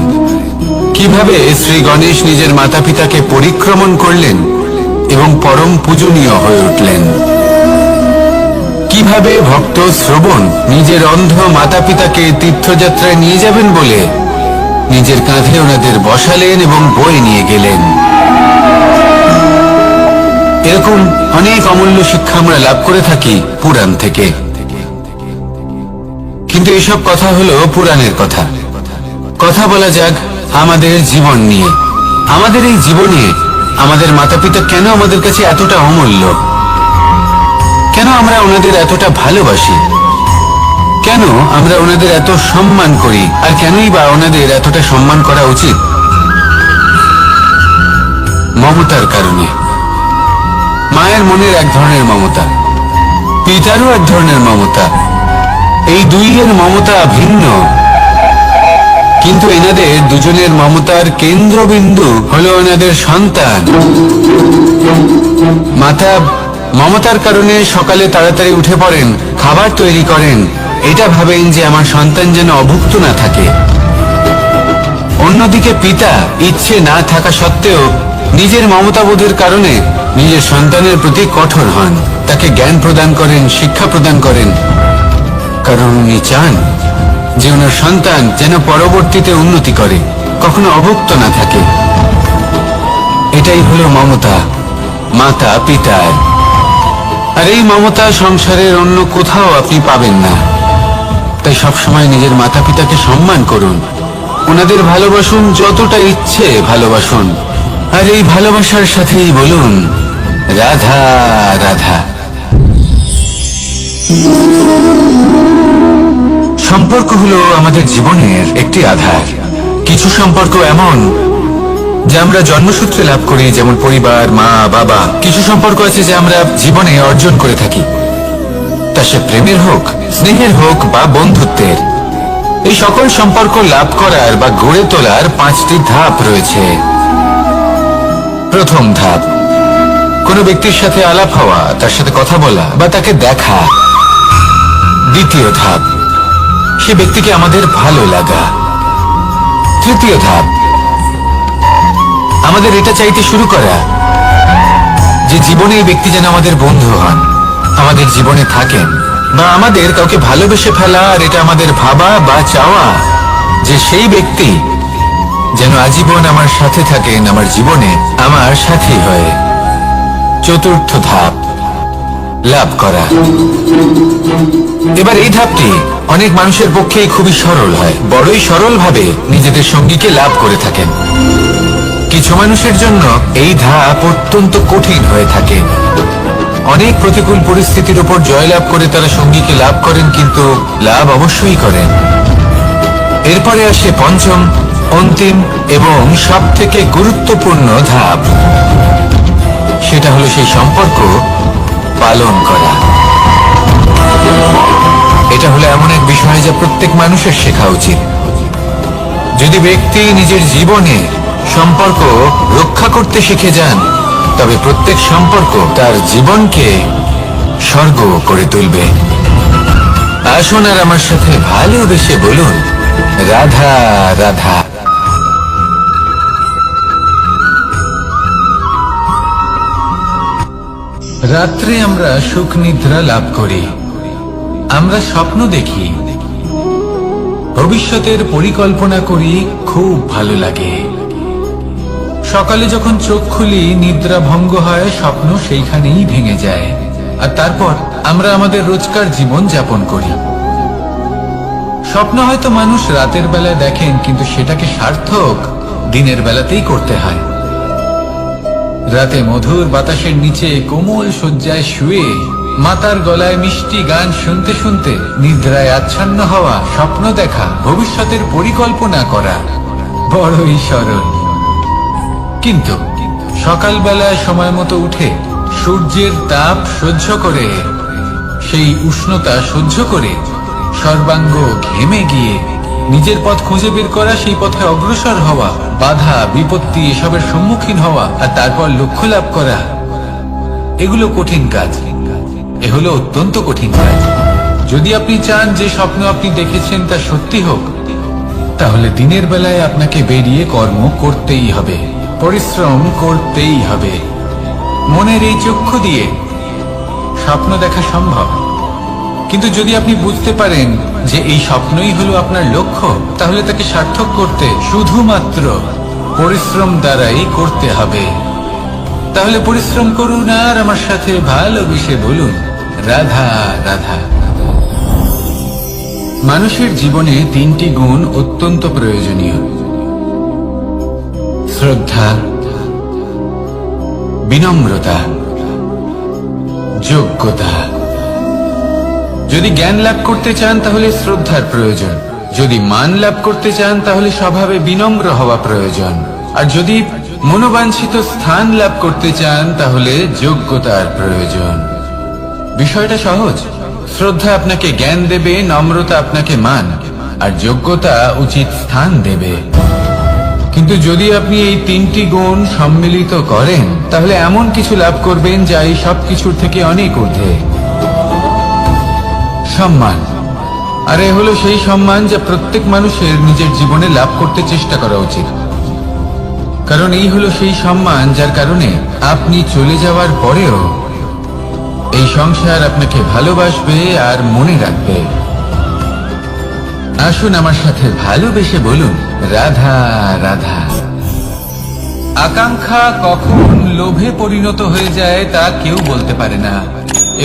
কিভাবে শ্রী গণেশ নিজের মাতা পিতাকে পরিক্রমণ করলেন এবং পরম পূজনীয় হয়ে উঠলেন। কিভাবে ভক্ত শ্রবণ নিজের অন্ধ মাতা পিতাকে তীর্থযাত্রায় নিয়ে যাবেন বলে নিজের কাঁধে ওনাদের বসালেন এবং বয়ে নিয়ে গেলেন। এরকম অনেক অমূল্য শিক্ষা আমরা লাভ করে থাকি পুরাণ থেকে। কিন্তু এসব কথা হলো পুরাণের কথা। কথা বলা যাক আমাদের জীবন নিয়ে। আমাদের এই জীবনে আমাদের মাতা পিতা কেন আমাদের কাছে এতটা অমূল্য? কেন আমরা ওনাদের এতটা ভালোবাসি? কেন আমরা ওনাদের এত সম্মান করি? আর কেনই বা ওনাদের এতটা সম্মান করা উচিত? মমতার কারণে। মায়ের মনের এক ধরনের মমতা, পিতারও এক ধরনের মমতা। এই দুইয়ের মমতা ভিন্ন, কিন্তু এনাদের দুজনের মমতার কেন্দ্রবিন্দু হলো এনাদের সন্তান। মাতা মমতার কারণে সকালে তাড়াতাড়ি উঠে পড়েন, খাবার তৈরি করেন, এটা ভাবেন যে আমার সন্তান যেন অভুক্ত না থাকে। অন্যদিকে পিতা ইচ্ছে না থাকা সত্ত্বেও নিজের মমতাবোধের কারণে নিজের সন্তানের প্রতি কঠোর হন, তাকে জ্ঞান প্রদান করেন, শিক্ষা প্রদান করেন, কারণ উনি চান যে ওনার সন্তান যেন পরবর্তীতে উন্নতি করে, কখনো অভুক্ত না থাকে। এটাই হলো মমতা মাতা পিতার। আর এই মমতা সংসারের অন্য কোথাও আপনি পাবেন না। তাই সবসময় নিজের মাতা পিতাকে সম্মান করুন, ওনাদের ভালোবাসুন, যতটা ইচ্ছে ভালোবাসুন। আর এই ভালোবাসার সাথেই বলুন, রাধা রাধা। সম্পর্ক হলো আমাদের জীবনের একটি আধার। কিছু সম্পর্ক এমন যা আমরা জন্মসূত্রে লাভ করি, যেমন পরিবার, মা বাবা। কিছু সম্পর্ক আছে যা আমরা জীবনে অর্জন করে থাকি, তা সে প্রেমের হোক, স্নেহের হোক বা বন্ধুত্বের। এই সকল সম্পর্ক লাভ করার বা গড়ে তোলার 5টি ধাপ রয়েছে। প্রথম ধাপ, কোনো ব্যক্তির সাথে আলাপ হওয়া, তার সাথে কথা বলা বা তাকে দেখা। দ্বিতীয় ধাপ, সে ব্যক্তিকে আমাদের ভালো লাগা। তৃতীয় ধাপ, আমাদের এটা চাইতে শুরু করা যে জীবনে এই ব্যক্তি যেন আমাদের বন্ধু হন, আমাদের জীবনে থাকেন, বা আমাদের কাউকে ভালোবেসে ফেলা আর এটা আমাদের ভাবা বা চাওয়া যে সেই ব্যক্তি যেন আজীবন আমার সাথে থাকেন, আমার জীবনে আমার সাথী হয়ে। চতুর্থ ধাপ, লাভ করা। এবার এই ধাপটি অনেক মানুষের পক্ষেই খুবই সরল হয়, বড়ই সরল ভাবে নিজেদের সঙ্গীকে লাভ করে থাকেন। কিছু মানুষের জন্য এই ধাপ অত্যন্ত কঠিন হয়ে থাকে। অনেক প্রতিকূল পরিস্থিতির উপর জয়লাভ করে তারা সঙ্গীকে লাভ করেন, কিন্তু লাভ অবশ্যই করেন। এরপরে আসে পঞ্চম, অন্তিম এবং সব থেকে গুরুত্বপূর্ণ ধাপ। সেটা হলো সেই সম্পর্ক পালন করা। এটা হলো এমন এক বিষয় যা প্রত্যেক মানুষের শেখা উচিত। যদি ব্যক্তি নিজের জীবনে সম্পর্ক রক্ষা করতে শিখে যান, তবে প্রত্যেক সম্পর্ক তার জীবনকে স্বর্গ করে তুলবে। আসুন আর আমার সাথে ভালোবেসে বলুন, রাধা রাধা। রাত্রে আমরা সুখ নিদ্রা লাভ করি, আমরা স্বপ্ন দেখি, ভবিষ্যতের পরিকল্পনা করি, খুব ভালো লাগে। সকালে যখন চোখ খুলি নিদ্রা ভঙ্গ হয়, স্বপ্ন সেইখানেই ভেঙে যায়, আর তারপর আমরা আমাদের রোজকার জীবন যাপন করি। স্বপ্ন হয়তো মানুষ রাতের বেলায় দেখেন, কিন্তু সেটাকে সার্থক দিনের বেলাতেই করতে হয়। রাতে মধুর বাতাসের নিচে কোমল শয্যায় শুয়ে মাতার গলায় মিষ্টি গান শুনতে শুনতে নিদ্রায় আচ্ছন্ন হওয়া, স্বপ্ন দেখা, ভবিষ্যতের পরিকল্পনা করা বড়ই সরল। কিন্তু সকালবেলায় সময় মতো উঠে সূর্যের তাপ সহ্য করে, সেই উষ্ণতা সহ্য করে সর্বাঙ্গ ঘেমে গিয়ে নিজের পথ খুঁজে বের করা, সেই পথে অগ্রসর হওয়া, বাধা বিপত্তি এসবের সম্মুখীন হওয়া, আর তারপর লক্ষ্য লাভ করা, এগুলো কঠিন কাজ। এ হলো অত্যন্ত কঠিন কাজ। যদি আপনি চান যে স্বপ্ন আপনি দেখেছেন তা সত্যি হোক, তাহলে দিনের বেলায় আপনাকে বেরিয়ে কর্ম করতেই হবে, পরিশ্রম করতেই হবে। মনের এই চক্ষু দিয়ে স্বপ্ন দেখা সম্ভব, কিন্তু যদি আপনি বুঝতে পারেন যে এই স্বপ্নই হলো আপনার লক্ষ্য, তাহলে তাকে সার্থক করতে শুধুমাত্র পরিশ্রম দ্বারাই করতে হবে। তাহলে পরিশ্রম করুন আর আমার সাথে ভালোবেসে বলুন, রাধা রাধা। মানুষের জীবনে তিনটি গুণ অত্যন্ত প্রয়োজনীয়: শ্রদ্ধা, বিনম্রতা, যোগ্যতা। যদি জ্ঞান লাভ করতে চান তাহলে শ্রদ্ধার প্রয়োজন, যদি মান লাভ করতে চান তাহলে স্বভাবে বিনম্র হওয়া প্রয়োজন, আর যদি মনোবাঞ্ছিত স্থান লাভ করতে চান তাহলে যোগ্যতার প্রয়োজন। বিষয়টা সহজ। শ্রদ্ধা আপনাকে জ্ঞান দেবে, নম্রতা আপনাকে মান, আর যোগ্যতা উচিত স্থান দেবে। কিন্তু যদি আপনি এই তিনটি গুণ সম্মিলিত করেন, তাহলে এমন কিছু লাভ করবেন যা এই সব কিছুর থেকে অনেক ঊর্ধ্বে: সম্মান। আর এ হলো সেই সম্মান যা প্রত্যেক মানুষের নিজের জীবনে লাভ করতে চেষ্টা করা উচিত, কারণ এই হলো সেই সম্মান যার কারণে আপনি চলে যাওয়ার পরেও এই সংসার আপনাকে ভালোবাসবে আর মনে রাখবে। আসুন আমার সাথে ভালোবেসে বলুন, রাধা রাধা। আকাঙ্ক্ষা কখন লোভে পরিণত হয়ে যায় তা কেউ বলতে পারে না,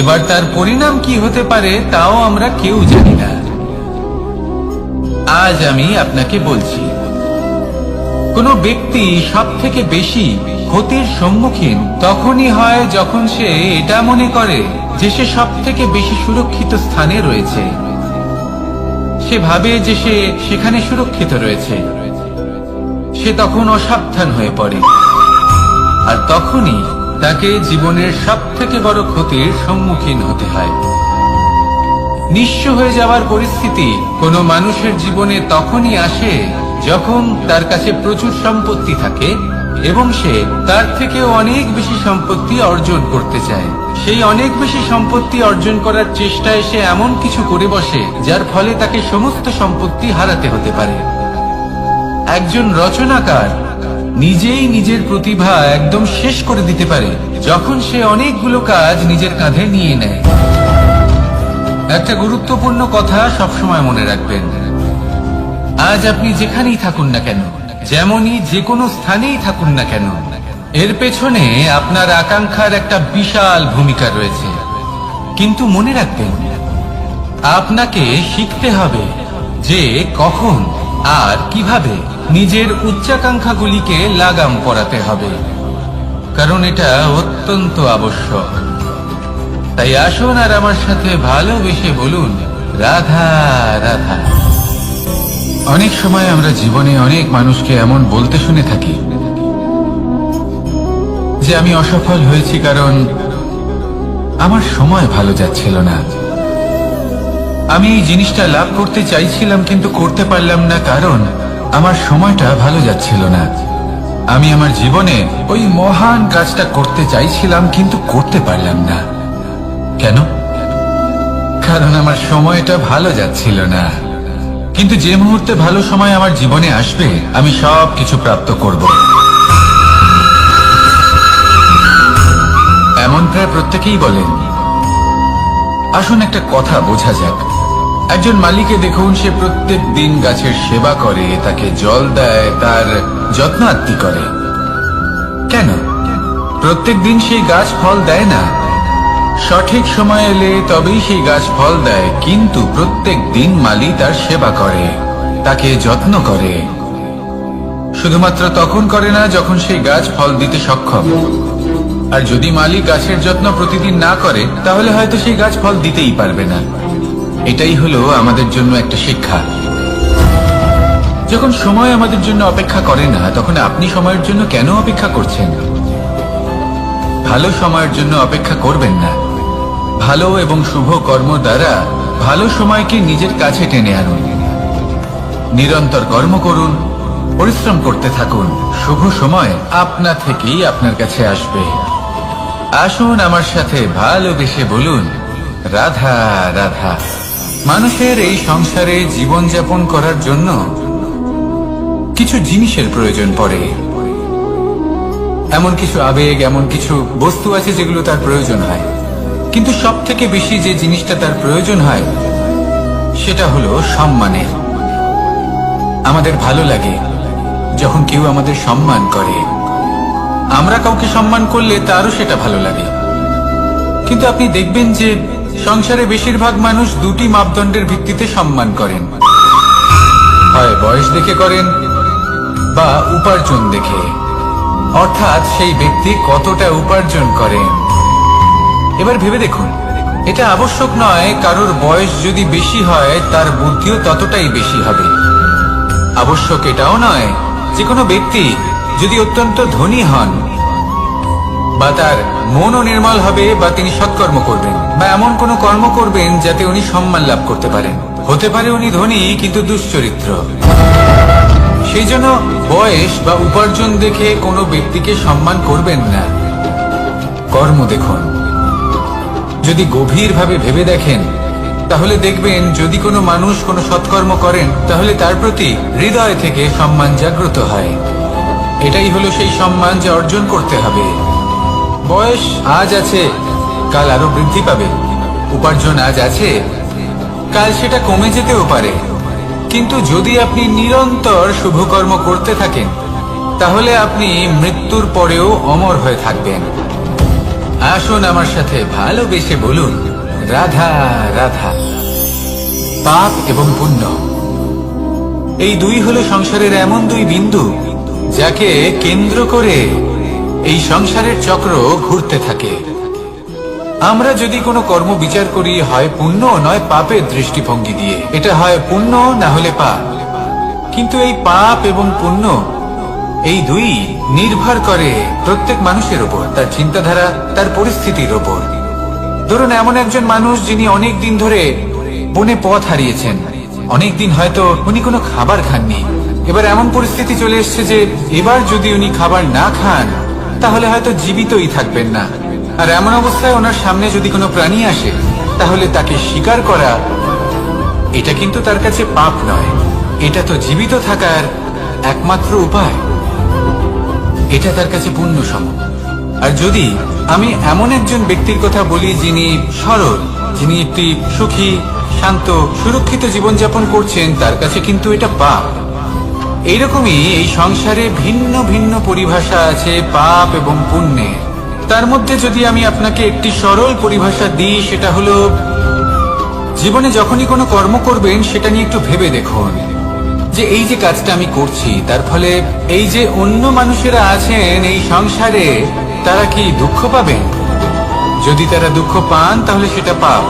এবার তার পরিণাম কি হতে পারে তাও আমরা কেউ জানি না। আজ আমি আপনাকে বলছি, কোনো ব্যক্তি সব থেকে বেশি ক্ষতির সম্মুখীন তখনই হয় যখন সে এটা মনে করে যে সে সব থেকে বেশি সুরক্ষিত স্থানে রয়েছে। সে ভাবে যে সে সেখানে সুরক্ষিত রয়েছে, সে তখন অসাবধান হয়ে পড়ে, আর তখনই তাকে জীবনের সব থেকে বড় ক্ষতির সম্মুখীন হতে হয়। নিঃস্ব হয়ে যাওয়ার পরিস্থিতি কোনো মানুষের জীবনে তখনই আসে যখন তার কাছে প্রচুর সম্পত্তি থাকে এবং সে তার থেকে অনেক বেশি সম্পত্তি অর্জন করতে চায়। সেই অনেক বেশি সম্পত্তি অর্জন করার চেষ্টায় সে এমন কিছু করে বসে যার ফলে তাকে সমস্ত সম্পত্তি হারাতে হতে পারে। একজন রচনাকার নিজেই নিজের প্রতিভা একদম শেষ করে দিতে পারে যখন সে অনেকগুলো কাজ নিজের কাঁধে নিয়ে নেয়। একটা গুরুত্বপূর্ণ কথা সবসময় মনে রাখবেন, আজ আপনি যেখানেই থাকুন না কেন, যেমনই যে কোনো স্থানেই থাকুন না কেন, এর পেছনে আপনার আকাঙ্ক্ষার একটা বিশাল ভূমিকা রয়েছে। কিন্তু মনে রাখবেন, আপনাকে শিখতে হবে যে কখন আর কিভাবে নিজের উচ্চাকাঙ্ক্ষাগুলিকে লাগাম পরাতে হবে, কারণ এটা অত্যন্ত আবশ্যক। তাই আসুন আর আমার সাথে ভালোবেসে বলুন, রাধা রাধা। অনেক সময় আমরা জীবনে অনেক মানুষকে এমন বলতে শুনে থাকি যে আমি অসফল হয়েছি কারণ আমার সময় ভালো যাচ্ছিল না, আমি এই জিনিসটা লাভ করতে চাইছিলাম কিন্তু করতে পারলাম না কারণ আমার সময়টা ভালো যাচ্ছিল না। আমি আমার জীবনে ওই মহান কাজটা করতে চাইছিলাম, কিন্তু করতে পারলাম না। কেন? কারণ আমার সময়টা ভালো যাচ্ছিল না। কিন্তু যে মুহূর্তে ভালো সময় আমার জীবনে আসবে, আমি সব কিছু প্রাপ্ত করব। এমন প্রায় প্রত্যেকেই বলেন। আসুন একটা কথা বোঝা যাক। একজন মালিকে দেখুন, সে প্রত্যেক দিন গাছের সেবা করে, তাকে জল দেয়, তার যত্ন আত্তি করে। কেন? প্রত্যেক দিন সেই গাছ ফল দেয় না। সঠিক সময় এলে তবেই সেই গাছ ফল দেয়, কিন্তু প্রত্যেক দিন মালি তার সেবা করে, তাকে যত্ন করে। শুধুমাত্র তখন করে না যখন সেই গাছ ফল দিতে সক্ষম। আর যদি মালি গাছের যত্ন প্রতিদিন না করে, তাহলে হয়তো সেই গাছ ফল দিতেই পারবে না। এটাই হলো আমাদের জন্য একটা শিক্ষা। যখন সময় আমাদের জন্য অপেক্ষা করে না, তখন আপনি সময়ের জন্য কেন অপেক্ষা করছেন? ভালো সময়ের জন্য অপেক্ষা করবেন না। ভালো এবং শুভ কর্ম দ্বারা ভালো সময়কে নিজের কাছে টেনে আনুন। নিরন্তর কর্ম করুন, পরিশ্রম করতে থাকুন। শুভ সময় আপনা থেকেই আপনার কাছে আসবে। আসুন আমার সাথে ভালোবেসে বলুন, রাধা রাধা। মানুষের এই সংসারে জীবনযাপন করার জন্য কিছু জিনিসের প্রয়োজন পড়ে। এমন কিছু আবেগ, এমন কিছু বস্তু আছে যেগুলো তার প্রয়োজন হয়। কিন্তু সব থেকে বেশি যে জিনিসটা তার প্রয়োজন হয়, সেটা হলো সম্মানের। আমাদের ভালো লাগে যখন কেউ আমাদের সম্মান করে। আমরা কাউকে সম্মান করলে তারও সেটা ভালো লাগে। কিন্তু আপনি দেখবেন যে সংসারে বেশিরভাগ মানুষ দুটি মাপদণ্ডের ভিত্তিতে সম্মান করেন। হয় বয়স দেখে করেন বা উপার্জন দেখে, অর্থাৎ সেই ব্যক্তি কতটা উপার্জন করেন। এবার ভেবে দেখুন, এটা আবশ্যক নয় কারোর বয়স যদি বেশি হয় তার বুদ্ধিও ততটাই বেশি হবে। আবশ্যক এটাও নয় যে কোনো ব্যক্তি যদি অত্যন্ত ধনী হন বা তার মনও নির্মল হবে বা তিনি সৎকর্ম করবেন বা এমন কোনো কর্ম করবেন যাতে উনি সম্মান লাভ করতে পারেন। হতে পারে উনি ধনী কিন্তু দুশ্চরিত্র। সেই জন্য বয়স বা উপার্জন দেখে কোনো ব্যক্তিকে সম্মান করবেন না। কর্ম দেখুন। যদি গভীরভাবে ভেবে দেখেন, তাহলে দেখবেন যদি কোনো মানুষ কোনো সৎকর্ম করেন, তাহলে তার প্রতি হৃদয় থেকে সম্মান জাগ্রত হয়। এটাই হলো সেই সম্মান যা অর্জন করতে হবে। বয়স আজ আছে, কাল আরো বৃদ্ধি পাবে। উপার্জন আজ আছে, কাল সেটা কমে যেতেও পারে। কিন্তু যদি আপনি নিরন্তর শুভকর্ম করতে থাকেন, তাহলে আপনি মৃত্যুর পরেও অমর হয়ে থাকবেন। আসুন আমার সাথে ভালোবেসে বলুন, রাধা রাধা। পাপ এবং পুণ্য, এই দুই হলো সংসারের এমন দুই বিন্দু যাকে কেন্দ্র করে এই সংসারের চক্র ঘুরতে থাকে। আমরা যদি কোনো কর্ম বিচার করি, হয় পুণ্য নয় পাপের দৃষ্টিভঙ্গি দিয়ে, এটা হয় পুণ্য না হলে পাপ। কিন্তু এই পাপ এবং পুণ্য, এই দুই নির্ভর করে প্রত্যেক মানুষের উপর, তার চিন্তাধারা, তার পরিস্থিতির উপর। ধরুন এমন একজন মানুষ যিনি অনেক দিন ধরে বনে পথ হারিয়েছেন, অনেক দিন হয়তো উনি কোনো খাবার খাননি। এবার এমন পরিস্থিতি চলে এসছে যে এবার যদি উনি খাবার না খান, তাহলে হয়তো জীবিতই থাকবেন না। আর এমন অবস্থায় ওনার সামনে যদি কোনো প্রাণী আসে, তাহলে তাকে শিকার করা, এটা কিন্তু তার কাছে পাপ নয়। এটা তো জীবিত থাকার একমাত্র উপায়। এটা তার কাছে পুণ্য সম। আর যদি আমি এমন একজন ব্যক্তির কথা বলি যিনি সরল, যিনি একটি সুখী, শান্ত, সুরক্ষিত জীবনযাপন করছেন, তার কাছে কিন্তু এটা পাপ। এইরকমই এই সংসারে ভিন্ন ভিন্ন পরিভাষা আছে পাপ এবং পুণ্যের। তার মধ্যে যদি আমি আপনাকে একটি সরল পরিভাষা দিই, সেটা হলো, জীবনে যখনই কোনো কর্ম করবেন সেটা নিয়ে একটু ভেবে দেখুন যে এই যে কাজটা আমি করছি, তার ফলে এই যে অন্য মানুষেরা আছেন এই সংসারে, তারা কি দুঃখ পাবেন? যদি তারা দুঃখ পান তাহলে সেটা পাপ।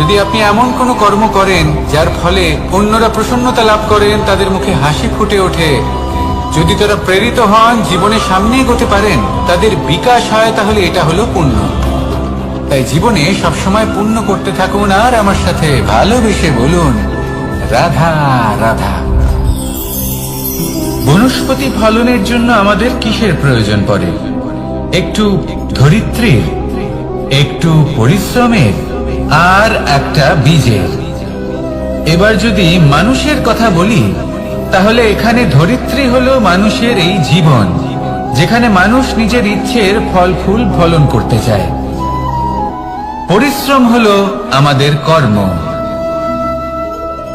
যদি আপনি এমন কোনো কর্ম করেন যার ফলে অন্যরা প্রসন্নতা লাভ করেন, তাদের মুখে হাসি ফুটে ওঠে, যদি তারা প্রেরিত হন, জীবনে সামনে এগোতে পারেন, তাদের বিকাশ হয়, তাহলে এটা হলো পুণ্য। তাই জীবনে সবসময় পুণ্য করতে থাকুন আর আমার সাথে ভালোবেসে বলুন, রাধা রাধা। বনস্পতি ফলনের জন্য আমাদের কিসের প্রয়োজন পড়ে? একটু ধরিত্রীর, একটু পরিশ্রমের, আর একটা বীজের। এবার যদি মানুষের কথা বলি, তাহলে এখানে ধরিত্রী হলো মানুষের এই জীবন, যেখানে মানুষ নিজের ইচ্ছের ফল ফুল ফলন করতে চায়। পরিশ্রম হলো আমাদের কর্ম,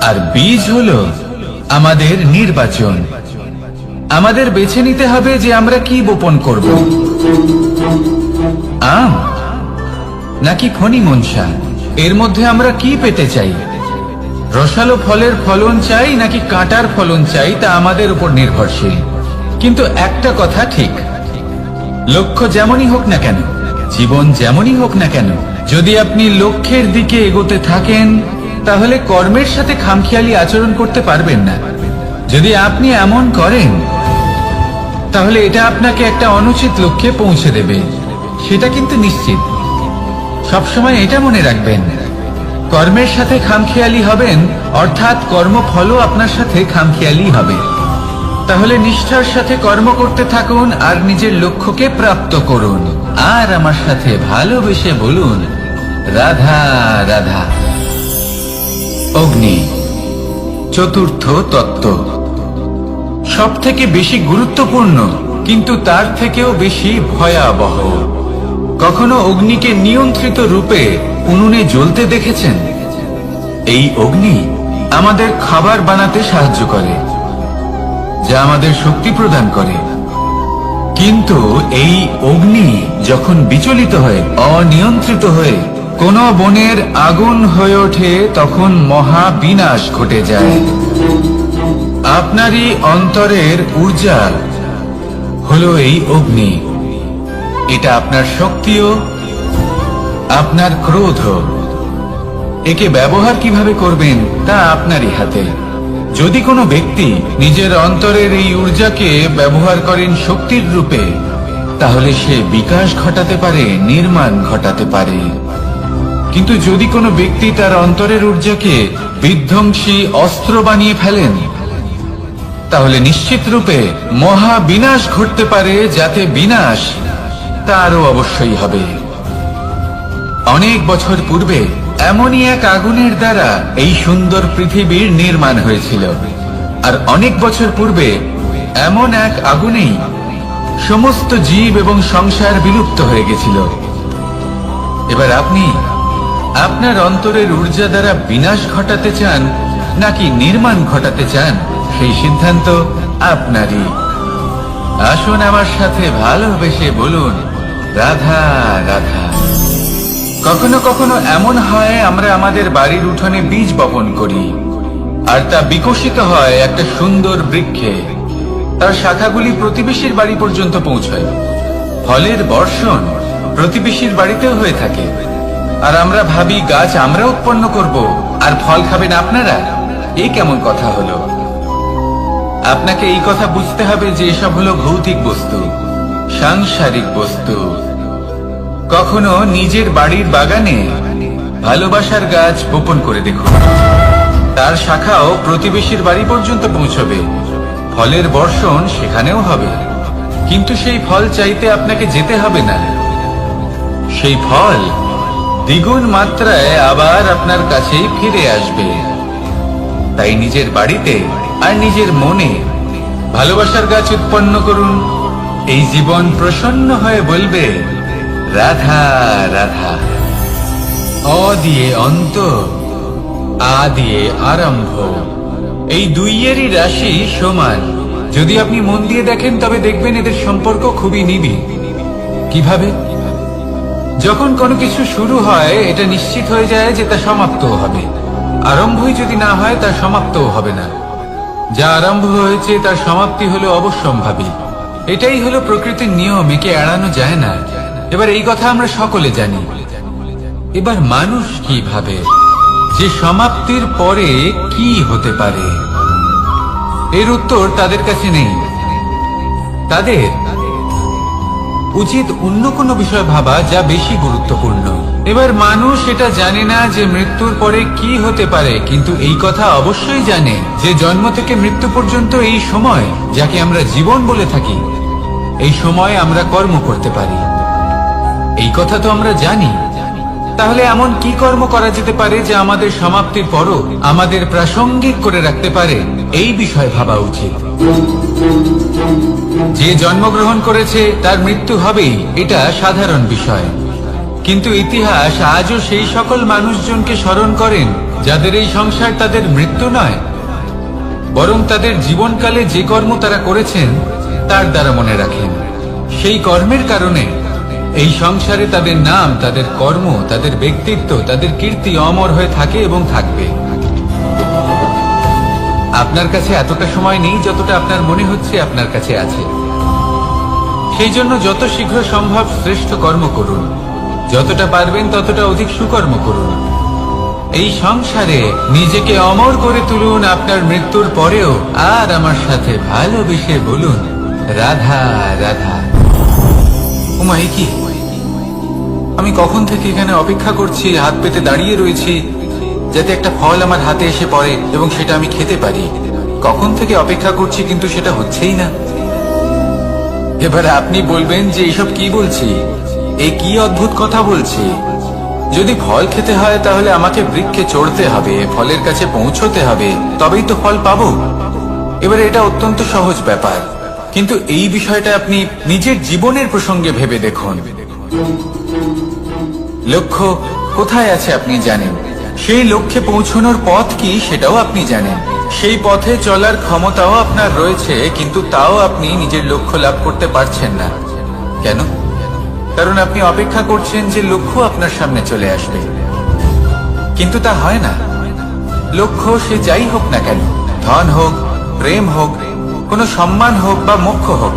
আর বীজ হলো আমাদের নির্বাচন। আমাদের বেছে নিতে হবে যে আমরা কি বপন করব, আম নাকি খনি মনসা। এর মধ্যে আমরা কি পেতে চাই? রসালো ফলের ফলন চাই নাকি কাঁটার ফলন চাই, তা আমাদের উপর নির্ভরশীল। কিন্তু একটা কথা ঠিক, লক্ষ্য যেমনই হোক না কেন, জীবন যেমনই হোক না কেন, যদি আপনি লক্ষ্যের দিকে এগোতে থাকেন, তাহলে কর্মের সাথে খামখেয়ালি আচরণ করতে পারবেন না। যদি আপনি এমন করেন, তাহলে এটা আপনাকে একটা অনুচিত লক্ষ্যে পৌঁছে দেবে, সেটা কিন্তু নিশ্চিত। সবসময় এটা মনে রাখবেন, কর্মের সাথে খামখেয়ালি হবেন, অর্থাৎ কর্মফলও আপনার সাথে খামখেয়ালি হবে। তাহলে নিষ্ঠার সাথে কর্ম করতে থাকুন আর নিজের লক্ষ্যকে প্রাপ্ত করুন। আর আমার সাথে ভালোবেসে বলুন, রাধা রাধা। অগ্নি, চতুর্থ তত্ত্ব, সব থেকে বেশি গুরুত্বপূর্ণ, কিন্তু তার থেকেও বেশি ভয়াবহ। কখনো অগ্নিকে নিয়ন্ত্রিত রূপে উনুনে জ্বলতে দেখেছেন? এই অগ্নি আমাদের খাবার বানাতে সাহায্য করে, যা আমাদের শক্তি প্রদান করে। কিন্তু এই অগ্নি যখন বিচলিত হয়ে, অনিয়ন্ত্রিত হয়ে কোন বনের আগুন হয়ে ওঠে, তখন মহা বিনাশ ঘটে যায়। আপনারই অন্তরের ঊর্জা হলো এই অগ্নি। এটা আপনার শক্তিও, আপনার ক্রোধ। একে ব্যবহার কিভাবে করবেন তা আপনারই হাতে। যদি কোনো ব্যক্তি নিজের অন্তরের এই ঊর্জাকে ব্যবহার করেন শক্তির রূপে, তাহলে সে বিকাশ ঘটাতে পারে, নির্মাণ ঘটাতে পারে। কিন্তু যদি কোনো ব্যক্তি তার অন্তরের ঊর্জাকে বিধ্বংসী অস্ত্র বানিয়ে ফেলেন, তাহলে নিশ্চিত রূপে মহা বিনাশ ঘটতে পারে, যাতে বিনাশ তারও অবশ্যই হবে। অনেক বছর পূর্বে এমনই এক আগুনের দ্বারা এই সুন্দর পৃথিবীর নির্মাণ হয়েছিল, আর অনেক বছর পূর্বে এমন এক আগুনেই সমস্ত জীব এবং সংসার বিলুপ্ত হয়ে গেছিল। এবার আপনি আপনার অন্তরের ঊর্জা দ্বারা বিনাশ ঘটাতে চান নাকি নির্মাণ ঘটাতে চান, সেই সিদ্ধান্ত আপনারই। আসুন আমার সাথে ভালোবেসে বলুন, রাধা রাধা। কখনো কখনো এমন হয়, আমরা আমাদের বাড়ির উঠোনে বীজ বপন করি, আর তা বিকশিত হয় একটা সুন্দর বৃক্ষে। তার শাখাগুলি প্রতিবেশীর বাড়ি পর্যন্ত পৌঁছায়। ফলের বর্ষণ প্রতিবেশীর বাড়িতেও হয়ে থাকে, আর আমরা ভাবি গাছ আমরা উৎপন্ন করব আর ফল খাবেন আপনারা। এই কেমন কথা হলো? আপনাকে এই কথা বুঝতে হবে যে এসব হলো ভৌতিক বস্তু, সাংসারিক বস্তু। কখনো নিজের বাড়ির বাগানে ভালোবাসার গাছ বপন করে দেখুন, তার শাখাও প্রতিবেশীর বাড়ি পর্যন্ত পৌঁছবে, ফলের বর্ষণ সেখানেও হবে। কিন্তু সেই ফল চাইতে আপনাকে যেতে হবে না, সেই ফল দ্বিগুণ মাত্রায় আবার আপনার কাছেই ফিরে আসবে। তাই নিজের বাড়িতে আর নিজের মনে ভালোবাসার গাছ উৎপন্ন করুন। এই জীবন প্রসন্ন হয়ে বলবে, রাধা রাধা। অ দিয়ে অন্ত, আ দিয়ে আরম্ভ, এই দুইয়েরই রাশি সমান। যদি আপনি মন দিয়ে দেখেন, তবে দেখবেন এদের সম্পর্ক খুবই নিবিড়। কিভাবে? যখন কোনো কিছু শুরু হয়, এটা নিশ্চিত হয়ে যায় যে তা সমাপ্তও হবে। আরম্ভই যদি না হয়, তার সমাপ্তও হবে না। যা আরম্ভ হয়েছে তার সমাপ্তি হলো অবশ্যম্ভাবী। এটাই হলো প্রকৃতির নিয়ম, একে এড়ানো যায় না। এবার এই কথা আমরা সকলে জানি। এবার মানুষ কি ভাবে যে সমাপ্তির পরে কি হতে পারে, এর উত্তর তাদের কাছে নেই। তাদের উচিত অন্য কোনো বিষয় ভাবা যা বেশি গুরুত্বপূর্ণ। এবার মানুষ এটা জানে না যে মৃত্যুর পরে কি হতে পারে, কিন্তু এই কথা অবশ্যই জানে যে জন্ম থেকে মৃত্যু পর্যন্ত এই সময়, যাকে আমরা জীবন বলে থাকি, এই সময় আমরা কর্ম করতে পারি। এই কথা তো আমরা জানি। তাহলে এমন কি কর্ম করা যেতে পারে যা আমাদের সমাপ্তির পরও আমাদের প্রাসঙ্গিক করে রাখতে পারে, এই বিষয়ে ভাবা উচিত। যে জন্মগ্রহণ করেছে তার মৃত্যু হবেই, এটা সাধারণ বিষয়। কিন্তু ইতিহাস আজও সেই সকল মানুষজনকে স্মরণ করেন যাদের এই সংসার তাদের মৃত্যু নয়, বরং তাদের জীবনকালে যে কর্ম তারা করেছেন তার দ্বারা মনে রাখেন। সেই কর্মের কারণে এই সংসারে তাদের নাম, তাদের কর্ম, তাদের ব্যক্তিত্ব, তাদের কীর্তি অমর হয়ে থাকে এবং থাকবে। আপনার কাছে এতটা সময় নেই যতটা আপনার মনে হচ্ছে আপনার কাছে আছে। সেই জন্য যত শীঘ্র সম্ভব শ্রেষ্ঠ কর্ম করুন, যতটা পারবেন ততটা অধিক সুকর্ম করুন। এই সংসারে নিজেকে অমর করে তুলুন আপনার মৃত্যুর পরেও। আর আমার সাথে ভালোবেসে বলুন, রাধা রাধা। উমাই কি, আমি কখন থেকে এখানে অপেক্ষা করছি, হাত পেতে দাঁড়িয়ে রয়েছি যাতে একটা ফল আমার হাতে এসে পড়ে এবং সেটা আমি খেতে পারি। কখন থেকে অপেক্ষা করছি, কিন্তু সেটা হচ্ছেই না। এবার আপনি বলবেন যে এইসব কি বলছি, এ কি অদ্ভুত কথা বলছি। যদি ফল খেতে হয় তাহলে আমাকে বৃক্ষে চড়তে হবে, ফলের কাছে পৌঁছতে হবে, তবেই তো ফল পাবো। এবারে এটা অত্যন্ত সহজ ব্যাপার, কিন্তু এই বিষয়টা আপনি নিজের জীবনের প্রসঙ্গে ভেবে দেখুন। লক্ষ্য কোথায় আছে আপনি জানেন, সেই লক্ষ্যে পৌঁছানোর পথ কি সেটাও আপনি জানেন, সেই পথে চলার ক্ষমতাও আপনার রয়েছে, কিন্তু তাও আপনি নিজের লক্ষ্য লাভ করতে পারছেন না। কেন? কারণ আপনি অপেক্ষা করছেন যে লক্ষ্য আপনার সামনে চলে আসবে, কিন্তু তা হয় না। লক্ষ্য সে যাই হোক না কেন, ধন হোক, প্রেম হোক, কোনো সম্মান হোক বা মোক্ষ হোক,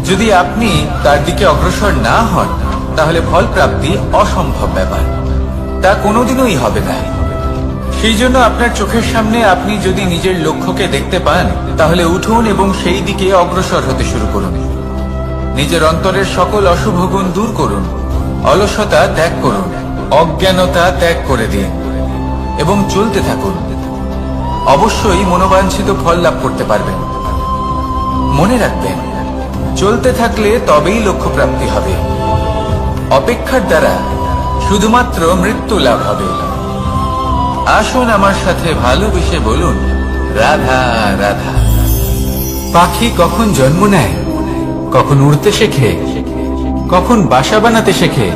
যদি আপনি তার দিকে অগ্রসর না হন তাহলে ফল প্রাপ্তি অসম্ভব ব্যাপার, তা কোনোদিনই হবে না। সেই জন্য আপনার চোখের সামনে আপনি যদি নিজের লক্ষ্যকে দেখতে পান তাহলে উঠুন এবং সেই দিকে অগ্রসর হতে শুরু করুন। নিজের অন্তরের সকল অশুভ গুণ দূর করুন, অলসতা ত্যাগ করুন, অজ্ঞানতা ত্যাগ করে দিন এবং চলতে থাকুন। অবশ্যই মনোবাঞ্ছিত ফল লাভ করতে পারবেন। মনে রাখবেন, চলতে থাকলে তবেই লক্ষ্য প্রাপ্তি হবে। অপেক্ষার দ্বারা শুধুমাত্র মৃত্যু লাভ হবে। আসুন আমার সাথে ভালোবেসে বলুন, রাধা রাধা। পাখি কখন জন্ম নেয়, কখন উড়তে শেখে, কখন বাসা বানাতে শেখে,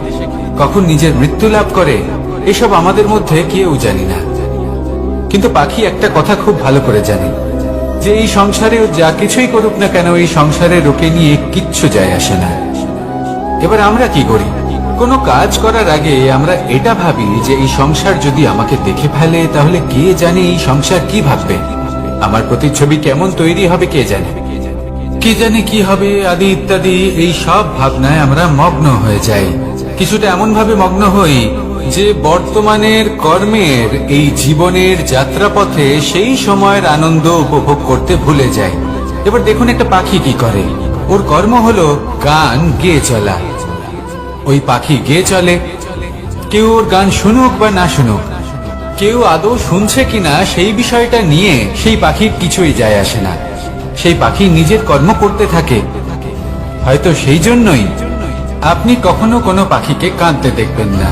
কখন নিজের মৃত্যু লাভ করে, এসব আমাদের মধ্যে কেউ জানি না। কিন্তু পাখি একটা কথা খুব ভালো করে জানে, যে এই সংসারে যা কিছুই করুক না কেন, এই সংসারে ওকে নিয়ে কিচ্ছু যায় আসে না। এবার আমরা কি করি? কোনো কাজ করার আগে আমরা এটা ভাবি যে এই সংসার যদি আমাকে দেখে ফেলে তাহলে কে জানে এই সংসার কি ভাববে, আমার প্রতিচ্ছবি কেমন তৈরি হবে কে জানে, কে জানে কি হবে আদি ইত্যাদি। এই সব ভাবনায় আমরা মগ্ন হয়ে যাই। কিছুটা এমন ভাবে মগ্ন হই যে বর্তমানের কর্মের এই জীবনের যাত্রাপথে সেই সময়ের আনন্দ উপভোগ করতে ভুলে যায়। এবার দেখুন একটা পাখি কি করে, ওর কর্ম হলো গান গেয়ে চলা। ওই পাখি গেয়ে চলে, কেউ ওর গান শুনুক বা না শুনুক, কেউ আদৌ শুনছে কিনা সেই বিষয়টা নিয়ে সেই পাখির কিছুই যায় আসে না। সেই পাখি নিজের কর্ম করতে থাকে। হয়তো সেই জন্যই আপনি কখনো কোনো পাখিকে কাঁদতে দেখবেন না।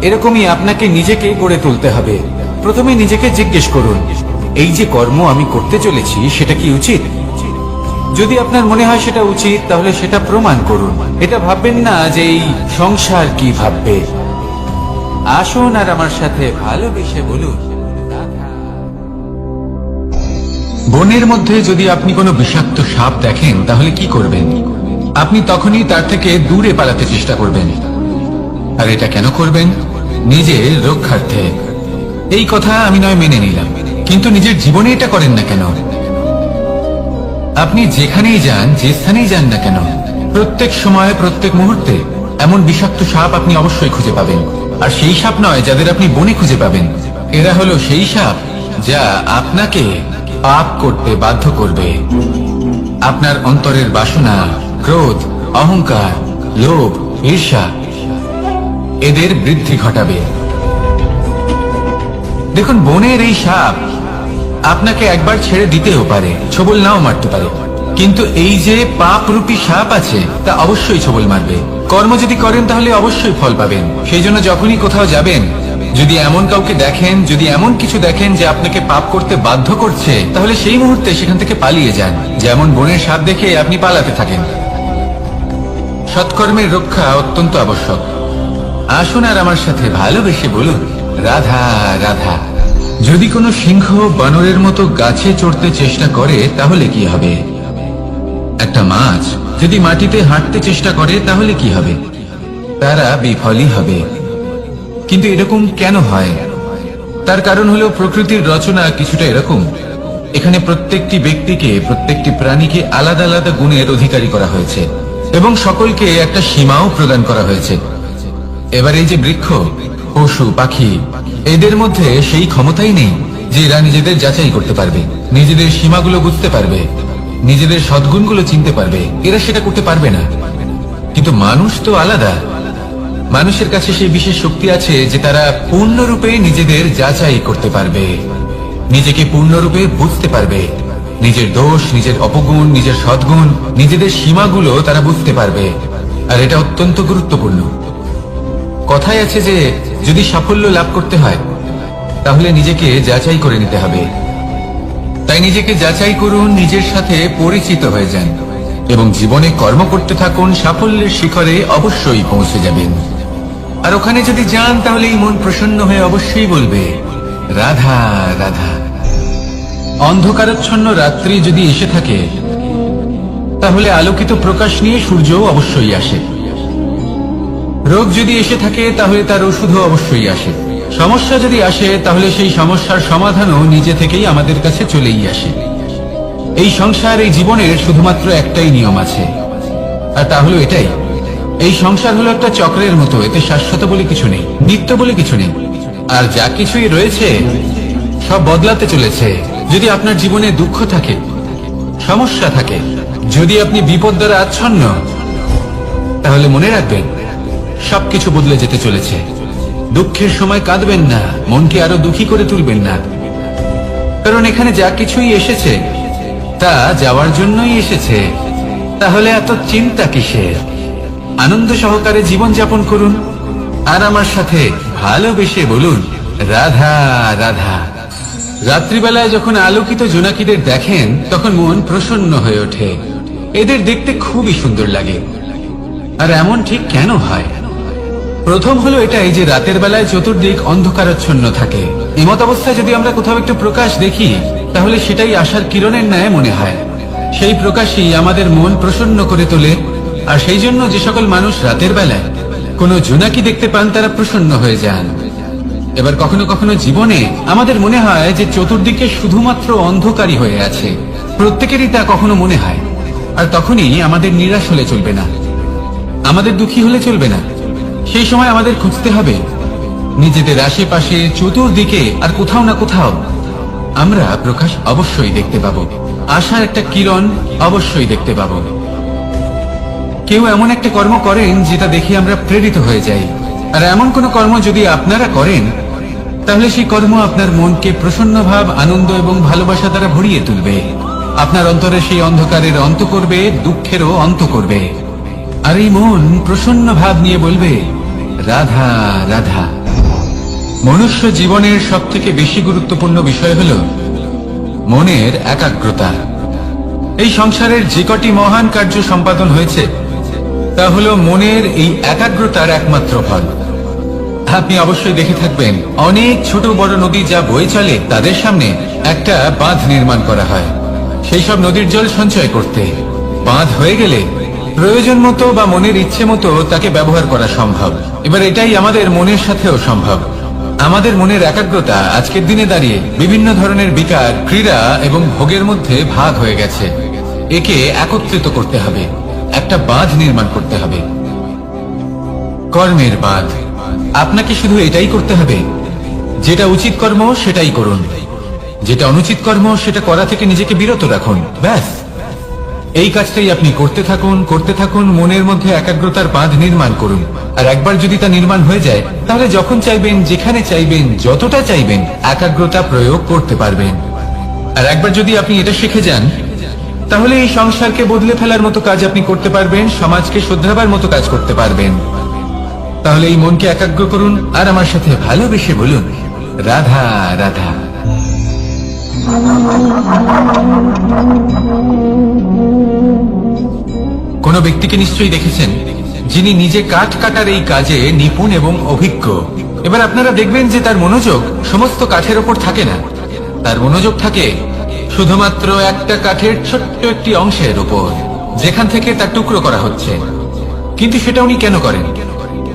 এরকমই আপনাকে নিজেকে গড়ে তুলতে হবে। প্রথমে নিজেকে জিজ্ঞেস করুন, এই যে কর্ম আমি করতে চলেছি সেটা কি উচিত? যদি আপনার মনে হয় সেটা উচিত তাহলে সেটা প্রমাণ করুন। এটা ভাববেন না যে এই সংসার কি ভাববে। আসুন আর আমার সাথে ভালোবেসে বলুন, বনের মধ্যে যদি আপনি কোনো বিষাক্ত সাপ দেখেন তাহলে কি করবেন? আপনি তখনই তার থেকে দূরে পালাতে চেষ্টা করবেন। আর এটা কেন করবেন? নিজের রক্ষার্থে। এই কথা আমি নয় মেনে নিলাম, কিন্তু নিজের জীবনে এটা করেন না কেন? আপনি যেখানেই যান, যে স্থানেই যান না কেন, প্রত্যেক সময় প্রত্যেক মুহূর্তে এমন বিষাক্ত সাপ আপনি অবশ্যই খুঁজে পাবেন। আর সেই সাপ নয় যাদের আপনি বনে খুঁজে পাবেন, এরা হলো সেই সাপ যা আপনাকে পাপ করতে বাধ্য করবে। আপনার অন্তরের বাসনা, ক্রোধ, অহংকার, লোভ, ঈর্ষা এদের বৃদ্ধি ঘটাবে। দেখুন, বনের এই সাপ আপনাকে একবার ছেড়ে দিতেও পারে, ছোবল নাও মারতে পারে, কিন্তু এই যে পাপরূপী সাপ আছে তা অবশ্যই ছোবল মারবে। কর্ম যদি করেন তাহলে অবশ্যই ফল পাবেন। সেই জন্য যখনই কোথাও যাবেন, যদি এমন কাউকে দেখেন, যদি এমন কিছু দেখেন যে আপনাকে পাপ করতে বাধ্য করছে, তাহলে সেই মুহূর্তে সেখান থেকে পালিয়ে যান। যেমন বনের সাপ দেখে আপনি পালাতে থাকেন। সৎকর্মের রক্ষা অত্যন্ত আবশ্যক। আসুন আর আমার সাথে ভালোবেসে বলুন, রাধা রাধা। যদি কোনো সিংহ বানরের মতো গাছে চড়তে চেষ্টা করে তাহলে কি হবে? একটা মাছ যদি মাটিতে হাঁটতে চেষ্টা করে তাহলে কি হবে? তারা বিফলই হবে। কিন্তু এরকম কেন হয়? তার কারণ হলো প্রকৃতির রচনা কিছুটা এরকম। এখানে প্রত্যেকটি ব্যক্তিকে, প্রত্যেকটি প্রাণীকে আলাদা আলাদা গুণের অধিকারী করা হয়েছে এবং সকলকে একটা সীমাও প্রদান করা হয়েছে। এবার এই যে বৃক্ষ, পশু, পাখি, এদের মধ্যে সেই ক্ষমতাই নেই যে এরা নিজেদের যাচাই করতে পারবে, নিজেদের সীমাগুলো বুঝতে পারবে, নিজেদের সদ্গুণগুলো চিনতে পারবে। এরা সেটা করতে পারবে না। কিন্তু মানুষ তো আলাদা। মানুষের কাছে সেই বিশেষ শক্তি আছে যে তারা পূর্ণরূপে নিজেদের যাচাই করতে পারবে, নিজেকে পূর্ণরূপে বুঝতে পারবে, নিজের দোষ, নিজের অপগুণ, নিজের সদ্গুণ, নিজেদের সীমাগুলো তারা বুঝতে পারবে। আর এটা অত্যন্ত গুরুত্বপূর্ণ। কথায় আছে যে যদি সাফল্য লাভ করতে হয় তাহলে নিজেকে যাচাই করে নিতে হবে। তাই নিজেকে যাচাই করুন, নিজের সাথে পরিচিত হয়ে যান এবং জীবনে কর্ম করতে থাকুন। সাফল্যের শিখরে অবশ্যই পৌঁছে যাবেন। আর ওখানে যদি যান তাহলে এই মন প্রসন্ন হয়ে অবশ্যই বলবে, রাধা রাধা। অন্ধকারাচ্ছন্ন রাত্রি যদি এসে থাকে তাহলে আলোকিত প্রকাশ নিয়ে সূর্যও অবশ্যই আসে। রোগ যদি এসে থাকে তাহলে তার ওষুধও অবশ্যই আসে। সমস্যা যদি আসে তাহলে সেই সমস্যার সমাধানও নিজে থেকেই আমাদের কাছে চলেই আসে। এই সংসার, এই জীবনের শুধুমাত্র একটাই নিয়ম আছে, আর তা হলো এটাই, এই সংসার হলো একটা চক্রের মতো। এতে শাশ্বত বলে কিছু নেই, নিত্য বলে কিছু নেই। আর যা কিছুই রয়েছে সব বদলাতে চলেছে। যদি আপনার জীবনে দুঃখ থাকে, সমস্যা থাকে, যদি আপনি বিপদ দ্বারা আচ্ছন্ন, তাহলে মনে রাখবেন সবকিছু বদলে যেতে চলেছে। দুঃখের সময় কাঁদবেন না, মনকে আরো দুঃখী করে তুলবেন না, কারণ এখানে যা কিছুই এসেছে তা যাওয়ার জন্যই এসেছে। তাহলে এত চিন্তা কিসের? আনন্দ সহকারে জীবন যাপন করুন আর আমার সাথে ভালোবেসে বলুন, রাধা রাধা। রাত্রিবেলায় যখন আলোকিত জোনাকিদের দেখেন তখন মন প্রসন্ন হয়ে ওঠে। এদের দেখতে খুবই সুন্দর লাগে। আর এমন ঠিক কেন হয়? প্রথম হলো এটাই যে রাতের বেলায় চতুর্দিক অন্ধকারাচ্ছন্ন থাকে। এমত অবস্থায় যদি আমরা কোথাও একটু প্রকাশ দেখি তাহলে সেটাই আশার কিরণের ন্যায় মনে হয়। সেই প্রকাশই আমাদের মন প্রসন্ন করে তোলে। আর সেই জন্য যে সকল মানুষ রাতের বেলায় কোনো জোনাকি দেখতে পান তারা প্রসন্ন হয়ে যান। এবার কখনো কখনো জীবনে আমাদের মনে হয় যে চতুর্দিকে শুধুমাত্র অন্ধকারই হয়ে আছে। প্রত্যেকেরই তা কখনো মনে হয়। আর তখনই আমাদের নিরাশ হলে চলবে না, আমাদের দুঃখী হলে চলবে না। সেই সময় আমাদের খুঁজতে হবে নিজেদের আশেপাশে, চতুর্দিকে, আর কোথাও না কোথাও আমরা প্রকাশ অবশ্যই দেখতে পাবো। আশার একটা কিরণ অবশ্যই দেখতে পাবো। কেউ এমন একটা কর্ম করেন যেটা দেখে আমরা প্রেরিত হয়ে যাই। আর এমন কোন কর্ম যদি আপনারা করেন তাহলে সেই কর্ম আপনার মনকে প্রসন্ন ভাব, আনন্দ এবং ভালোবাসা দ্বারা ভরিয়ে তুলবে। আপনার অন্তরে সেই অন্ধকারের অন্ত করবে, দুঃখেরও অন্ত করবে। আর এই মন প্রসন্ন ভাব নিয়ে বলবে, রাধা রাধা। মনুষ্য জীবনের সব থেকে বেশি গুরুত্বপূর্ণ বিষয় হল মনের একাগ্রতা। এই সংসারের যে কটি মহান কার্য সম্পাদন হয়েছে তা হল মনের এই একাগ্রতার একমাত্র ফল। আপনি অবশ্যই দেখে থাকবেন অনেক ছোট বড় নদী যা বয়ে চলে তাদের সামনে একটা বাঁধ নির্মাণ করা হয় সেই সব নদীর জল সঞ্চয় করতে। বাঁধ হয়ে গেলে প্রয়োজন মতো বা মনের ইচ্ছে মতো তাকে ব্যবহার করা সম্ভব। এবার এটাই আমাদের মনের সাথেও সম্ভব। আমাদের মনের একাগ্রতা আজকের দিনে দাঁড়িয়ে বিভিন্ন ধরনের বিকার, ক্রীড়া এবং ভোগের মধ্যে ভাগ হয়ে গেছে। একে একত্রিত করতে হবে, একটা বাঁধ নির্মাণ করতে হবে, কর্মের বাঁধ। আপনাকে শুধু এটাই করতে হবে, যেটা উচিত কর্ম সেটাই করুন, যেটা অনুচিত কর্ম সেটা করা থেকে নিজেকে বিরত রাখুন। ব্যাস, এই কাজটাই আপনি করতে থাকুন, মনের মধ্যে একাগ্রতার বাঁধ নির্মাণ করুন। আর একবার যদি তা নির্মাণ হয়ে যায়, তাহলে যখন চাইবেন, যেখানে চাইবেন, যতটা চাইবেন, একাগ্রতা প্রয়োগ করতে পারবেন। আর একবার যদি আপনি এটা শিখে যান, তাহলে এই সংসারকে বদলে ফেলার মতো কাজ আপনি করতে পারবেন, সমাজকে শুধরাবার মতো কাজ করতে পারবেন। তাহলে এই মনকে একাগ্র করুন আর আমার সাথে ভালোবেসে বলুন, রাধা রাধা। কোন ব্যক্তিকে নিশ্চয়ই দেখেছেন যিনি নিজে কাঠ কাটার এই কাজে নিপুণ এবং অভিজ্ঞ। এবার আপনারা দেখবেন যে তার মনোযোগ সমস্ত কাঠের ওপর থাকে না, তার মনোযোগ থাকে শুধুমাত্র একটা কাঠের ছোট্ট একটি অংশের উপর, যেখান থেকে তার টুকরো করা হচ্ছে। কিন্তু সেটা উনি কেন করেন?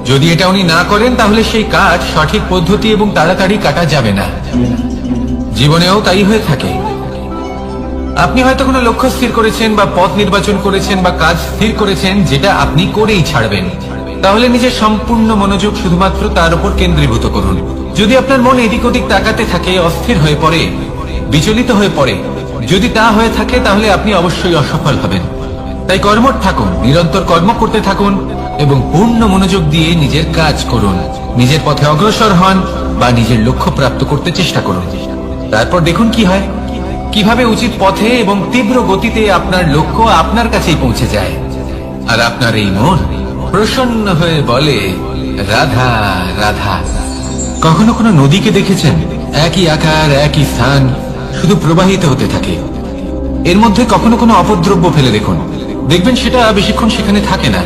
যদি এটা উনি না করেন, তাহলে সেই কাঠ সঠিক পদ্ধতি এবং তাড়াতাড়ি কাটা যাবে না। জীবনেও তাই হয়ে থাকে। আপনি হয়তো কোনো লক্ষ্য স্থির করেছেন বা পথ নির্বাচন করেছেন বা কাজ স্থির করেছেন, যেটা আপনি করেই ছাড়বেন। তাহলে নিজের সম্পূর্ণ মনোযোগ শুধুমাত্র তার উপর কেন্দ্রীভূত করুন। যদি আপনার মন এদিক ওদিক তাকাতে থাকে, অস্থির হয়ে পড়ে, বিচলিত হয়ে পড়ে, যদি তা হয়ে থাকে, তাহলে আপনি অবশ্যই অসফল হবেন। তাই কর্মঠ থাকুন, নিরন্তর কর্ম করতে থাকুন এবং পূর্ণ মনোযোগ দিয়ে নিজের কাজ করুন। নিজের পথে অগ্রসর হন বা নিজের লক্ষ্য প্রাপ্ত করতে চেষ্টা করুন। তারপর দেখুন কি হয়, কিভাবে উচিত পথে এবং তীব্র গতিতে আপনার লক্ষ্য আপনার কাছেই পৌঁছে যায়। আর আপনার এই মন প্রসন্ন হয়ে বলে, রাধা রাধা। কখনো কোনো নদীকে দেখেছেন? একই আকার, একই স্থান, শুধু প্রবাহিত হতে থাকে। এর মধ্যে কখনো কোনো অপদ্রব্য ফেলে দেখুন, দেখবেন সেটা বেশিক্ষণ সেখানে থাকে না।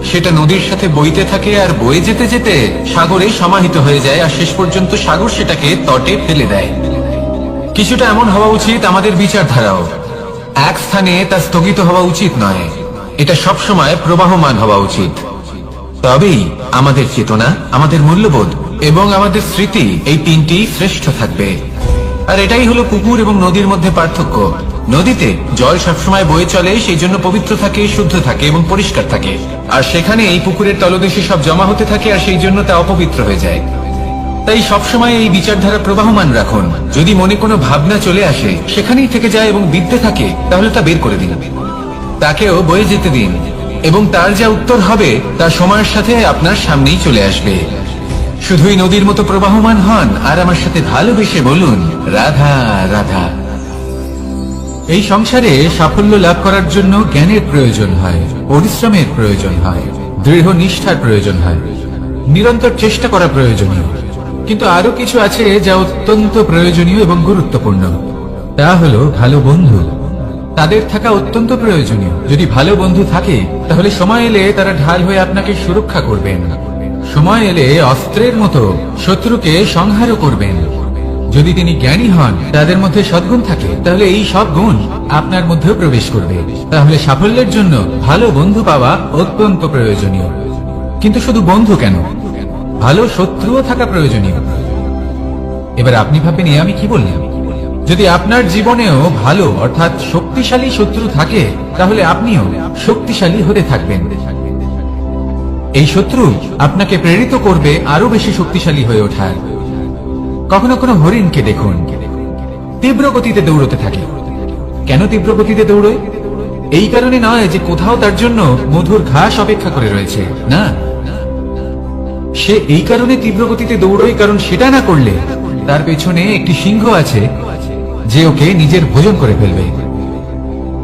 সেটা নদীর সাথে বইতে থাকে আর বয়ে যেতে যেতে সাগরে সমাহিত হয়ে যায়, আর শেষ পর্যন্ত সাগর সেটাকে তটে ফেলে দেয়। কিছুটা এমন হওয়া উচিত আমাদের বিচারধারাও। এক স্থানে তা স্থগিত হওয়া উচিত নয়, এটা সবসময় প্রবাহমান হওয়া উচিত। তবেই আমাদের চেতনা, আমাদের মূল্যবোধ এবং আমাদের স্মৃতি, এই তিনটি শ্রেষ্ঠ থাকবে। আর এটাই হলো পুকুর এবং নদীর মধ্যে পার্থক্য। নদীতে জল সবসময় বয়ে চলে, সেই জন্য পবিত্র থাকে, শুদ্ধ থাকে এবং পরিষ্কার থাকে। আর সেখানে এই পুকুরের তলদেশে সব জমা হতে থাকে, আর সেই জন্য তা অপবিত্র হয়ে যায়। তাই সবসময় এই বিচারধারা প্রবাহমান রাখুন। যদি মনে কোনো ভাবনা চলে আসে, সেখানেই থেকে যায় এবং বিদ্যে থাকে, তাহলে তা বের করে দিন, তাকেও বয়ে যেতে দিন, এবং তার যা উত্তর হবে তা সময়ের সাথে আপনার সামনেই চলে আসবে। শুধুই নদীর মতো প্রবাহমান হন আর আমার সাথে ভালোবেসে বলুন, রাধা রাধা। এই সংসারে সাফল্য লাভ করার জন্য জ্ঞানের প্রয়োজন হয়, পরিশ্রমের প্রয়োজন হয়, দৃঢ় নিষ্ঠার প্রয়োজন হয়, নিরন্তর চেষ্টা করা প্রয়োজনীয়। কিন্তু আরো কিছু আছে যা অত্যন্ত প্রয়োজনীয় এবং গুরুত্বপূর্ণ। তা হলো ভালো বন্ধু। তাদের থাকা অত্যন্ত প্রয়োজনীয়। যদি ভালো বন্ধু থাকে, তাহলে সময় এলে তারা ঢাল হয়ে আপনাকে সুরক্ষা করবেন। সময় এলে অস্ত্রের মতো শত্রুকে সংহারও করবেন। যদি তিনি জ্ঞানী হন, তাদের মধ্যে সদ্গুণ থাকে, তাহলে এই সব গুণ আপনার মধ্যেও প্রবেশ করবে। তাহলে সাফল্যের জন্য ভালো বন্ধু পাওয়া অত্যন্ত প্রয়োজনীয়। কিন্তু শুধু বন্ধু কেন, ভালো শত্রুও থাকা প্রয়োজনীয়। এবার আপনি ভাবেন, আমি কি বললাম? যদি আপনার জীবনেও ভালো অর্থাৎ শক্তিশালী শত্রু থাকে, তাহলে আপনিও শক্তিশালী হতে থাকবেন। এই শত্রু আপনাকে প্রেরিত করবে আরো বেশি শক্তিশালী হয়ে ওঠার। কখনো কোনো হরিণকে দেখুন, তীব্র গতিতে দৌড়তে থাকে। কেন তীব্র গতিতে দৌড়ে? এই কারণে নয় যে কোথাও তার জন্য মধুর ঘাস অপেক্ষা করে রয়েছে, না। সে এই কারণে তীব্র গতিতে দৌড়য় কারণ সেটা না করলে তার পেছনে একটি সিংহ আছে যে ওকে নিজের ভোজন করে ফেলবে।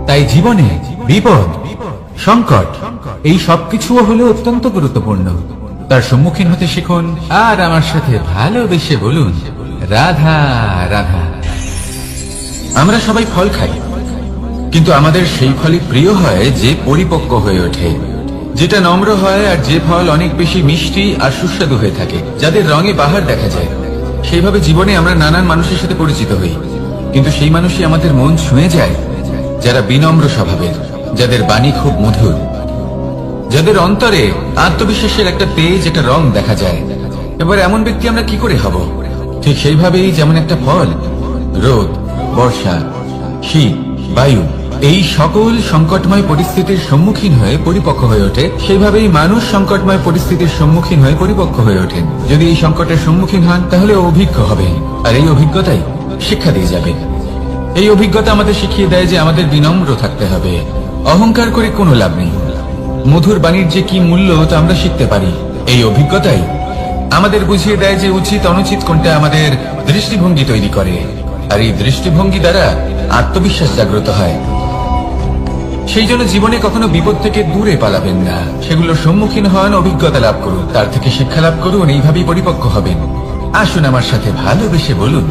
তাই জীবনে বিপদ, সংকট, এই সবকিছুও হলো অত্যন্ত গুরুত্বপূর্ণ। তার সম্মুখীন হতে শিখুন আর আমার সাথে ভালোবেসে বলুন, রাধা রাধা। আমরা সবাই ফল খাই, কিন্তু আমাদের সেই ফলই প্রিয় হয় যে পরিপক্ক হয়ে ওঠে, যেটা নম্র হয়, আর যে ফল অনেক বেশি মিষ্টি আর সুস্বাদু হয়ে থাকে, যাদের রঙে বাহার দেখা যায়। সেইভাবে জীবনে আমরা নানান মানুষের সাথে পরিচিত হই, কিন্তু সেই মানুষই আমাদের মন ছুঁয়ে যায় যারা বিনম্র স্বভাবের, যাদের বাণী খুব মধুর, যাদের অন্তরে আত্মবিশ্বাসের একটা তেজ, একটা রং দেখা যায়। এবার এমন ব্যক্তি আমরা কি করে হব? ঠিক সেইভাবেই যেমন একটা ফল রোদ, বর্ষা, শীত, বায়ু, এই সকল সংকটময় পরিস্থিতির সম্মুখীন হয়ে পরিপক্ক হয়ে ওঠে, সেইভাবেই মানুষ সংকটময় পরিস্থিতির সম্মুখীন হয়ে পরিপক্ক হয়ে ওঠেন। যদি এই সংকটের সম্মুখীন হন, তাহলে অভিজ্ঞ হবেন, আর এই অভিজ্ঞতাই শিক্ষা দিয়ে যাবে। এই অভিজ্ঞতা আমাদের শিখিয়ে দেয় যে আমাদের বিনম্র থাকতে হবে, অহংকার করে কোনো লাভ নেই। মধুর বাণীর যে কি মূল্য তা আমরা শিখতে পারি। এই অভিজ্ঞতাই আমাদের বুঝিয়ে দেয় যে উচিত অনুচিত কোনটা আমাদের দৃষ্টিভঙ্গি তৈরি করে, আর এই দৃষ্টিভঙ্গি দ্বারা আত্মবিশ্বাস জাগ্রত হয়। সেই জন্য জীবনে কখনো বিপদ থেকে দূরে পালাবেন না, সেগুলোর সম্মুখীন হন, অভিজ্ঞতা লাভ করুন, তার থেকে শিক্ষা লাভ করুন, এইভাবেই পরিপক্ক হবেন। আসুন আমার সাথে ভালোবেসে বলুন,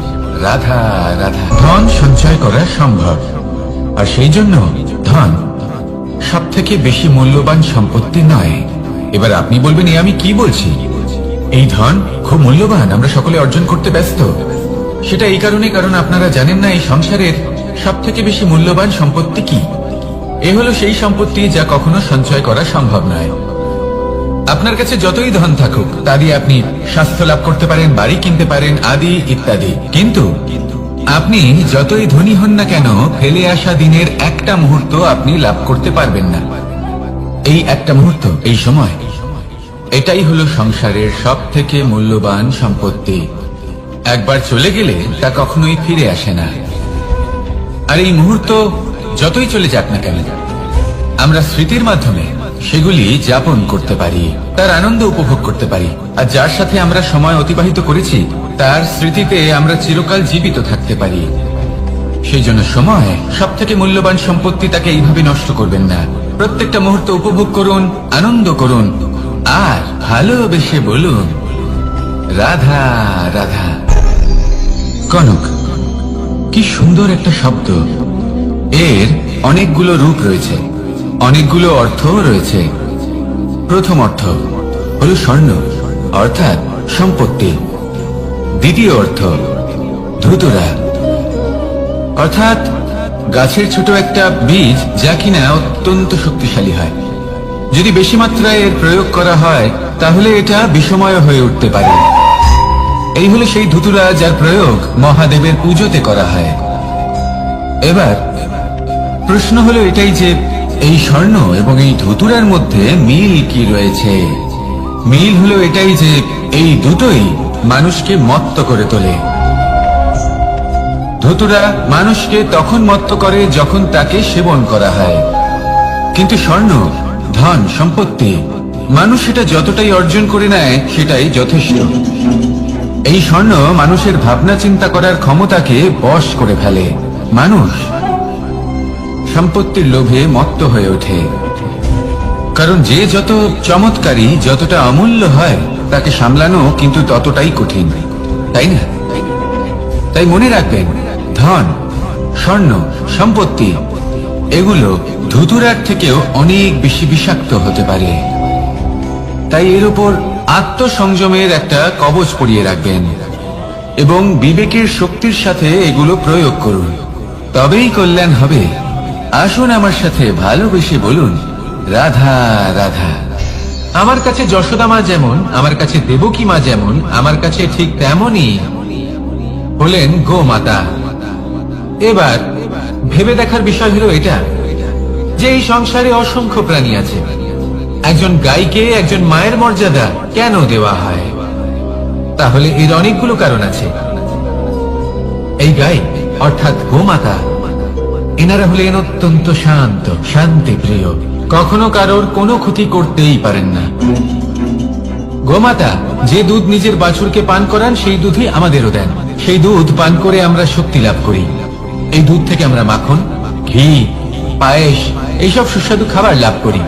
রাধা রাধা। ধন সঞ্চয় করা সম্ভব, আর সেই জন্য ধন সব থেকে বেশি মূল্যবান সম্পত্তি নয়। এবার আপনি বলবেন, আমি কি বলছি? এই ধন খুব মূল্যবান, আমরা সকলে অর্জন করতে ব্যস্ত। সেটা এই কারণে, কারণ আপনারা জানেন না এই সংসারের সব থেকে বেশি মূল্যবান সম্পত্তি কি। এ হলো সেই সম্পত্তি যা কখনো সঞ্চয় করা সম্ভব নয়। আপনার কাছে যতই ধন থাকুক তা দিয়ে আপনি স্বাস্থ্য লাভ করতে পারেন, বাড়ি কিনতে পারেন, আদি ইত্যাদি, কিন্তু আপনি যতই ধনী হন না কেন, ফেলে আসা দিনের একটা মুহূর্ত আপনি লাভ করতে পারবেন না। এই একটা মুহূর্ত, এই সময়, এটাই হলো সংসারের সব থেকে মূল্যবান সম্পত্তি। একবার চলে গেলে তা কখনোই ফিরে আসে না। আর এই মুহূর্ত যতই চলে যাক না কেন, আমরা স্মৃতির মাধ্যমে সেগুলি যাপন করতে পারি, তার আনন্দ উপভোগ করতে পারি। আর যার সাথে আমরা সময় অতিবাহিত করেছি তার স্মৃতিতে আমরা চিরকাল জীবিত থাকতে পারি। সেই জন্য সময় সব থেকে মূল্যবান সম্পত্তি, তাকে এইভাবে নষ্ট করবেন না। প্রত্যেকটা মুহূর্ত উপভোগ করুন, আনন্দ করুন, আর ভালোবেসে বলুন, রাধা রাধা। কনক, কি সুন্দর একটা শব্দ। এর অনেকগুলো রূপ রয়েছে, অনেকগুলো অর্থও রয়েছে। প্রথম অর্থ হল স্বর্ণ, অর্থাৎ সম্পত্তি। দ্বিতীয় অর্থ ধুতুরা, অর্থাৎ গাছের ছোট একটা বীজ, যা কিনা অত্যন্ত শক্তিশালী হয়। যদি বেশি মাত্রায় এর প্রয়োগ করা হয় তাহলে এটা বিষময় হয়ে উঠতে পারে। এই হলো সেই ধুতুরা যার প্রয়োগ মহাদেবের পুজোতে করা হয়। এবার প্রশ্ন হলো এটাই যে এই স্বর্ণ এবং এই ধুতুরার মধ্যে মিল কি রয়েছে। মিল হলো এটাই যে এই দুটোই মানুষকে মত্ত করে তোলে। ধুতুরা মানুষকে তখন মত্ত করে যখন তাকে সেবন করা হয়, কিন্তু স্বর্ণ, ধন, সম্পত্তি, মানুষ সেটা যতটাই অর্জন করে নেয় সেটাই যথেষ্ট। এই স্বর্ণ মানুষের ভাবনা চিন্তা করার ক্ষমতাকে বশ করে ফেলে। মানুষ সম্পত্তির লোভে মত্ত হয়ে ওঠে, কারণ যে যত চমৎকারী, যতটা অমূল্য হয় তাকে সামলানো কিন্তু ততটাই কঠিন, তাই না? তাই মনে রাখবেন, ধন, স্বর্ণ, সম্পত্তি এগুলো ধুতুরার থেকেও অনেক বেশি বিষাক্ত হতে পারে। তাই এর উপর আত্মসংযমের একটা কবচ পরিয়ে রাখবেন এবং বিবেকের শক্তির সাথে এগুলো প্রয়োগ করুন, তবেই কল্যাণ হবে। আসুন আমার সাথে ভালোবেসে বলুন, রাধা রাধা। আমার কাছে যশোদা মা যেমন, আমার কাছে দেবকী মা যেমন, আমার কাছে ঠিক তেমনই হলেন গোমাতা। এবার ভেবে দেখার বিষয় হলো এটা যে এই সংসারে অসংখ্য প্রাণী আছে, একজন গাইকে একজন মায়ের মর্যাদা কেন দেওয়া হয়? তাহলে এর অনেকগুলো কারণ আছে। এই গাই অর্থাৎ গোমাতা, এনারা হলেন অত্যন্ত শান্ত, শান্তি প্রিয়, কখনো কারোর কোনো ক্ষতি করতেই পারেন না। গোমাতা যে দুধ নিজের বাছুরকে পান করান সেই দুধই আমাদেরও দেন। সেই দুধ পান করে আমরা শক্তি লাভ করি। এই দুধ থেকে আমরা মাখন, ঘি, পায়েস, এইসব সুস্বাদু খাবার লাভ করি।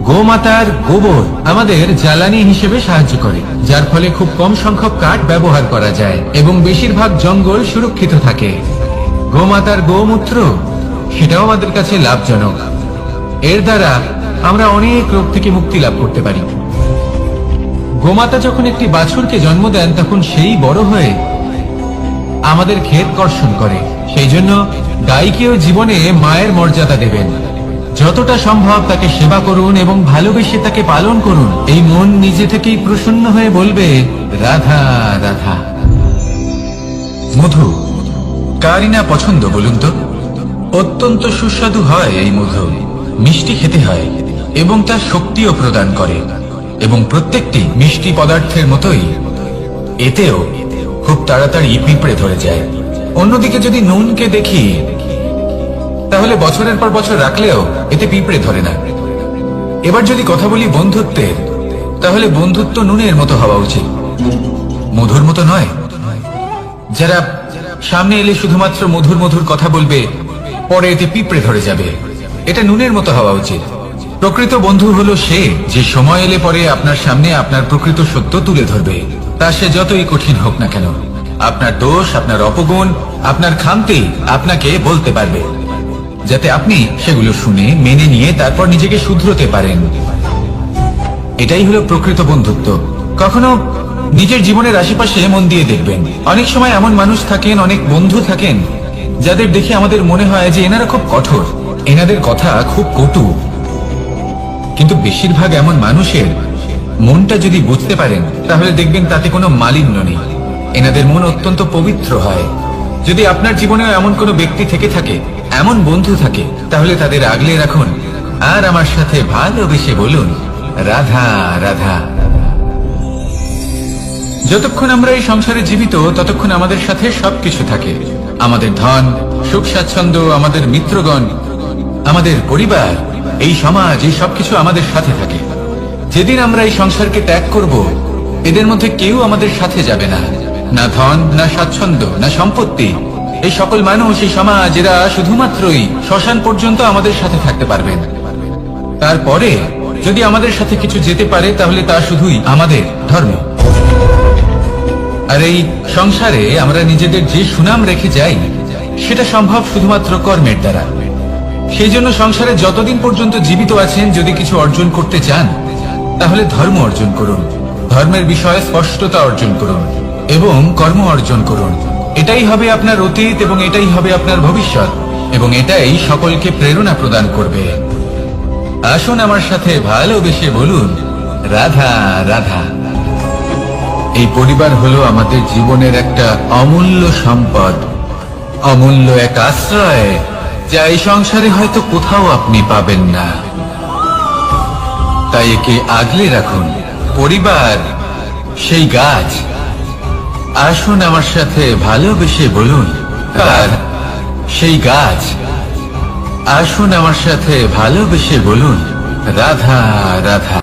গোমাতার গোবর আমাদের জ্বালানি হিসেবে সাহায্য করে, যার ফলে খুব কম সংখ্যক কাঠ ব্যবহার করা যায় এবং বেশিরভাগ জঙ্গল সুরক্ষিত থাকে। গোমাতার গোমূত্র, সেটাও আমাদের কাছে লাভজনক। এর দ্বারা আমরা অনেক রোগ থেকে মুক্তি লাভ করতে পারি। গোমাতা যখন একটি বাছুরকে জন্ম দেন তখন সেই বড় হয়ে আমাদের ক্ষেত কর্ষণ করে। সেই জন্য গাইকেও জীবনে মায়ের মর্যাদা দেবেন। যতটা সম্ভব তাকে সেবা করুন এবং ভালোবেসে তাকে পালন করুন। এই মন নিজে থেকেই প্রসন্ন হয়ে বলবে, রাধা রাধা। মধু কারই না পছন্দ বলুন তো? অত্যন্ত সুস্বাদু হয় এই মধু, মিষ্টি খেতে হয় এবং তা শক্তিও প্রদান করে। এবং প্রত্যেকটি মিষ্টি পদার্থের মতোই এতেও খুব তাড়াতাড়ি পিঁপড়ে ধরে যায়। অন্যদিকে যদি নুনকে দেখি, তাহলে বছরের পর বছর রাখলেও এতে পিঁপড়ে ধরে না। এবার যদি কথা বলি বন্ধুত্বের, তাহলে বন্ধুত্ব নুনের মতো হওয়া উচিত, মধুর মতো নয়। যারা সামনে এলে শুধুমাত্র মধুর মধুর কথা বলবে, পরে এতে পিঁপড়ে ধরে যাবে। এটা নুনের মতো হওয়া উচিত। প্রকৃত বন্ধু হলো সে, যে সময় এলে পরে আপনার সামনে আপনার প্রকৃত সত্য তুলে ধরবে, তা সে যতই কঠিন হোক না কেন। আপনার দোষ, আপনার অপগুণ, আপনার খামতি আপনাকে বলতে পারবে, যাতে আপনি সেগুলো শুনে মেনে নিয়ে তারপর নিজেকে শুধরোতে পারেন। এটাই হলো প্রকৃত বন্ধুত্ব। কখনো নিজের জীবনের আশেপাশে মন দিয়ে দেখবেন, অনেক সময় এমন মানুষ থাকেন, অনেক বন্ধু থাকেন, যাদের দেখে আমাদের মনে হয় যে এনারা খুব কঠোর, এনাদের কথা খুব কটু। কিন্তু বেশিরভাগ এমন মানুষের মনটা যদি বুঝতে পারেন, তাহলে দেখবেন তাতে কোনো মালিন্য নেই। এনাদের মন অত্যন্ত পবিত্র হয়। যদি আপনার জীবনেও এমন কোনো ব্যক্তি থেকে থাকে, এমন বন্ধু থাকে, তাহলে তাদের আগলে রাখুন আর আমার সাথে ভালোবেসে বলুন, রাধা রাধা। যতক্ষণ আমরা এই সংসারে জীবিত, ততক্ষণ আমাদের সাথে সবকিছু থাকে। আমাদের ধন, সুখ স্বাচ্ছন্দ্য, আমাদের মিত্রগণ, আমাদের পরিবার, এই সমাজ, এই সবকিছু আমাদের সাথে থাকে। যেদিন আমরা এই সংসারকে ত্যাগ করব, এদের মধ্যে কেউ আমাদের সাথে যাবে না। না ধন, না স্বাচ্ছন্দ্য, না সম্পত্তি। এই সকল মানুষ, এই সমাজ, এরা শুধুমাত্রই শ্মশান পর্যন্ত আমাদের সাথে থাকতে পারবেন। তারপরে যদি আমাদের সাথে কিছু যেতে পারে, তাহলে তা শুধুই আমাদের ধর্ম। আর এই সংসারে আমরা নিজেদের যে সুনাম রেখে যাই, সেটা সম্ভব শুধুমাত্র কর্মের দ্বারা। সেই জন্য সংসারে যতদিন পর্যন্ত জীবিত আছেন, যদি কিছু অর্জন করতে চান, তাহলে ধর্ম অর্জন করুন, ধর্মের বিষয়ে স্পষ্টতা অর্জন করুন এবং কর্ম অর্জন করুন। এটাই হবে আপনার অতীত এবং এটাই হবে আপনার ভবিষ্যৎ, এবং এটাই সকলকে প্রেরণা প্রদান করবে। আসুন আমার সাথে ভালোবেসে বলুন, রাধা রাধা। এই পরিবার হলো আমাদের জীবনের একটা অমূল্য সম্পদ, অমূল্য এক আশ্রয়, যা এই সংসারে হয়তো কোথাও আপনি পাবেন না। তাই একে আগলে রাখুন। পরিবার সেই গাছ। আসুন আমার সাথে ভালোবেসে বলুন, আর সেই গাছ। আসুন আমার সাথে ভালোবেসে বলুন, রাধা রাধা।